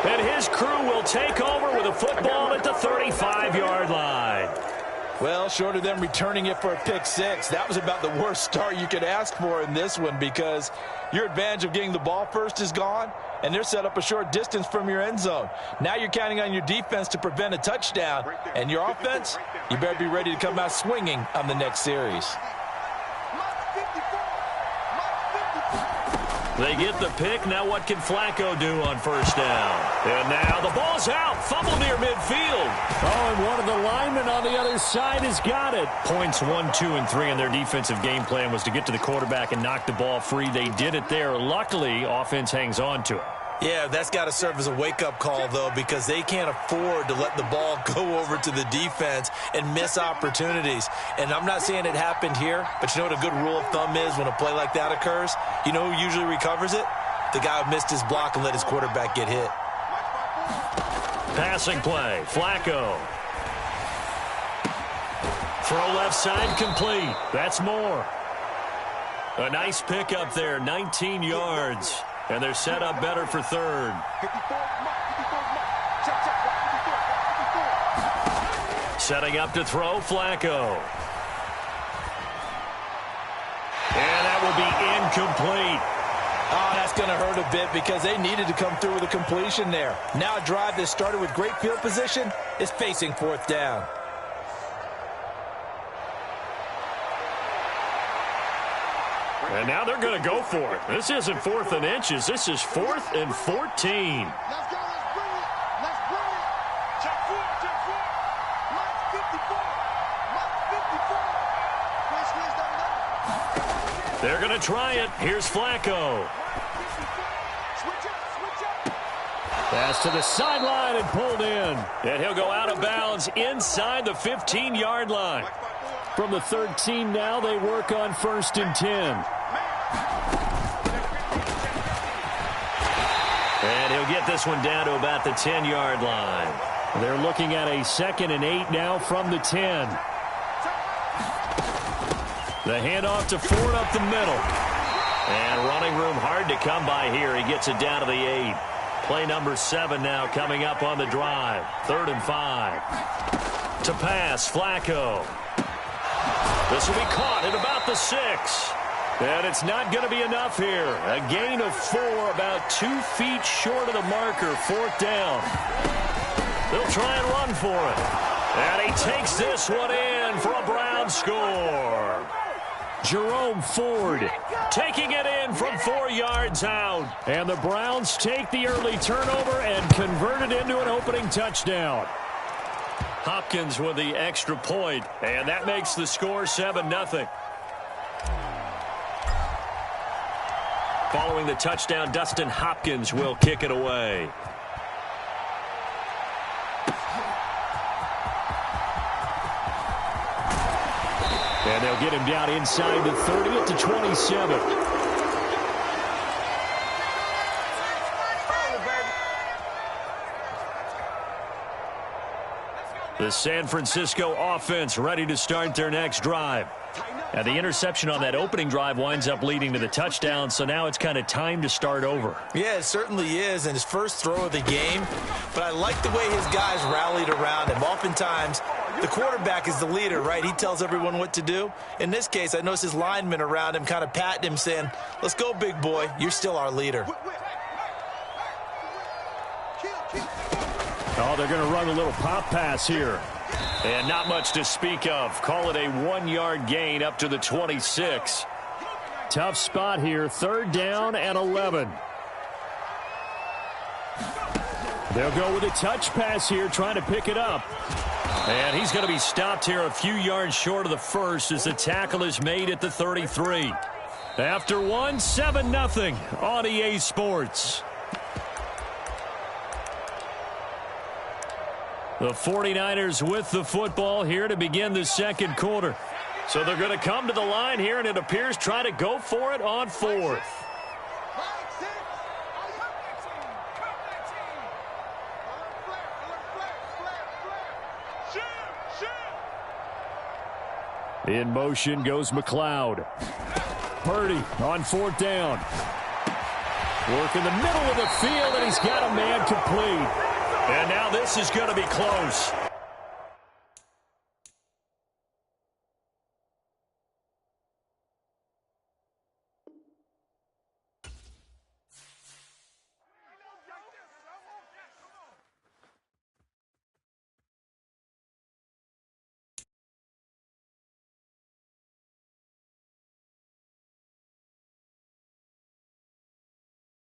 And his crew will take over with a football at the 35-yard line. Well, short of them returning it for a pick 6, that was about the worst start you could ask for in this one because your advantage of getting the ball first is gone, and they're set up a short distance from your end zone. Now you're counting on your defense to prevent a touchdown, and your offense, you better be ready to come out swinging on the next series. They get the pick. Now what can Flacco do on 1st down? And now the ball's out. Fumble near midfield. Oh, and one of the linemen on the other side has got it. Points 1, 2, and 3 in their defensive game plan was to get to the quarterback and knock the ball free. They did it there. Luckily, offense hangs on to it. Yeah, that's got to serve as a wake-up call, though, because they can't afford to let the ball go over to the defense and miss opportunities. And I'm not saying it happened here, but you know what a good rule of thumb is when a play like that occurs? You know who usually recovers it? The guy who missed his block and let his quarterback get hit. Passing play, Flacco. Throw left side complete. That's more. A nice pickup there, 19 yards. And they're set up better for 3rd. Setting up to throw, Flacco. And that will be incomplete. Oh, that's going to hurt a bit because they needed to come through with a completion there. Now a drive that started with great field position is facing 4th down. And now they're going to go for it. This isn't 4th and inches. This is 4th and 14. Let's go. Let's bring it. Let's bring it. Check 4. Check 4. Mark 54. Mark 54. They're going to try it. Here's Flacco. Switch up. Pass to the sideline and pulled in. And he'll go out of bounds inside the 15-yard line. From the 13 now, they work on 1st and 10. And he'll get this one down to about the 10-yard line. They're looking at a 2nd and 8 now from the 10. The handoff to Ford up the middle. And running room hard to come by here. He gets it down to the 8. Play number 7 now coming up on the drive. 3rd and 5. To pass, Flacco. This will be caught at about the 6. And it's not going to be enough here. A gain of 4, about 2 feet short of the marker, 4th down. They'll try and run for it. And he takes this one in for a Brown score. Jerome Ford taking it in from 4 yards out. And the Browns take the early turnover and convert it into an opening touchdown. Hopkins with the extra point, and that makes the score 7-0. Following the touchdown, Dustin Hopkins will kick it away. And they'll get him down inside the 30 at the 27. The San Francisco offense ready to start their next drive. Now, the interception on that opening drive winds up leading to the touchdown, so now it's kind of time to start over. Yeah, it certainly is, and his first throw of the game. But I like the way his guys rallied around him. Oftentimes, the quarterback is the leader, right? He tells everyone what to do. In this case, I noticed his linemen around him kind of patting him, saying, let's go, big boy. You're still our leader. Oh, they're going to run a little pop pass here. And not much to speak of. Call it a 1-yard gain up to the 26. Tough spot here. 3rd down and 11. They'll go with a touch pass here, trying to pick it up. And he's going to be stopped here a few yards short of the first as the tackle is made at the 33. After 1, 7-0 on EA Sports. The 49ers with the football here to begin the second quarter. So they're going to come to the line here, and it appears try to go for it on 4th. In motion goes McLeod. Purdy on 4th down. Work in the middle of the field, and he's got a man complete. And now this is going to be close.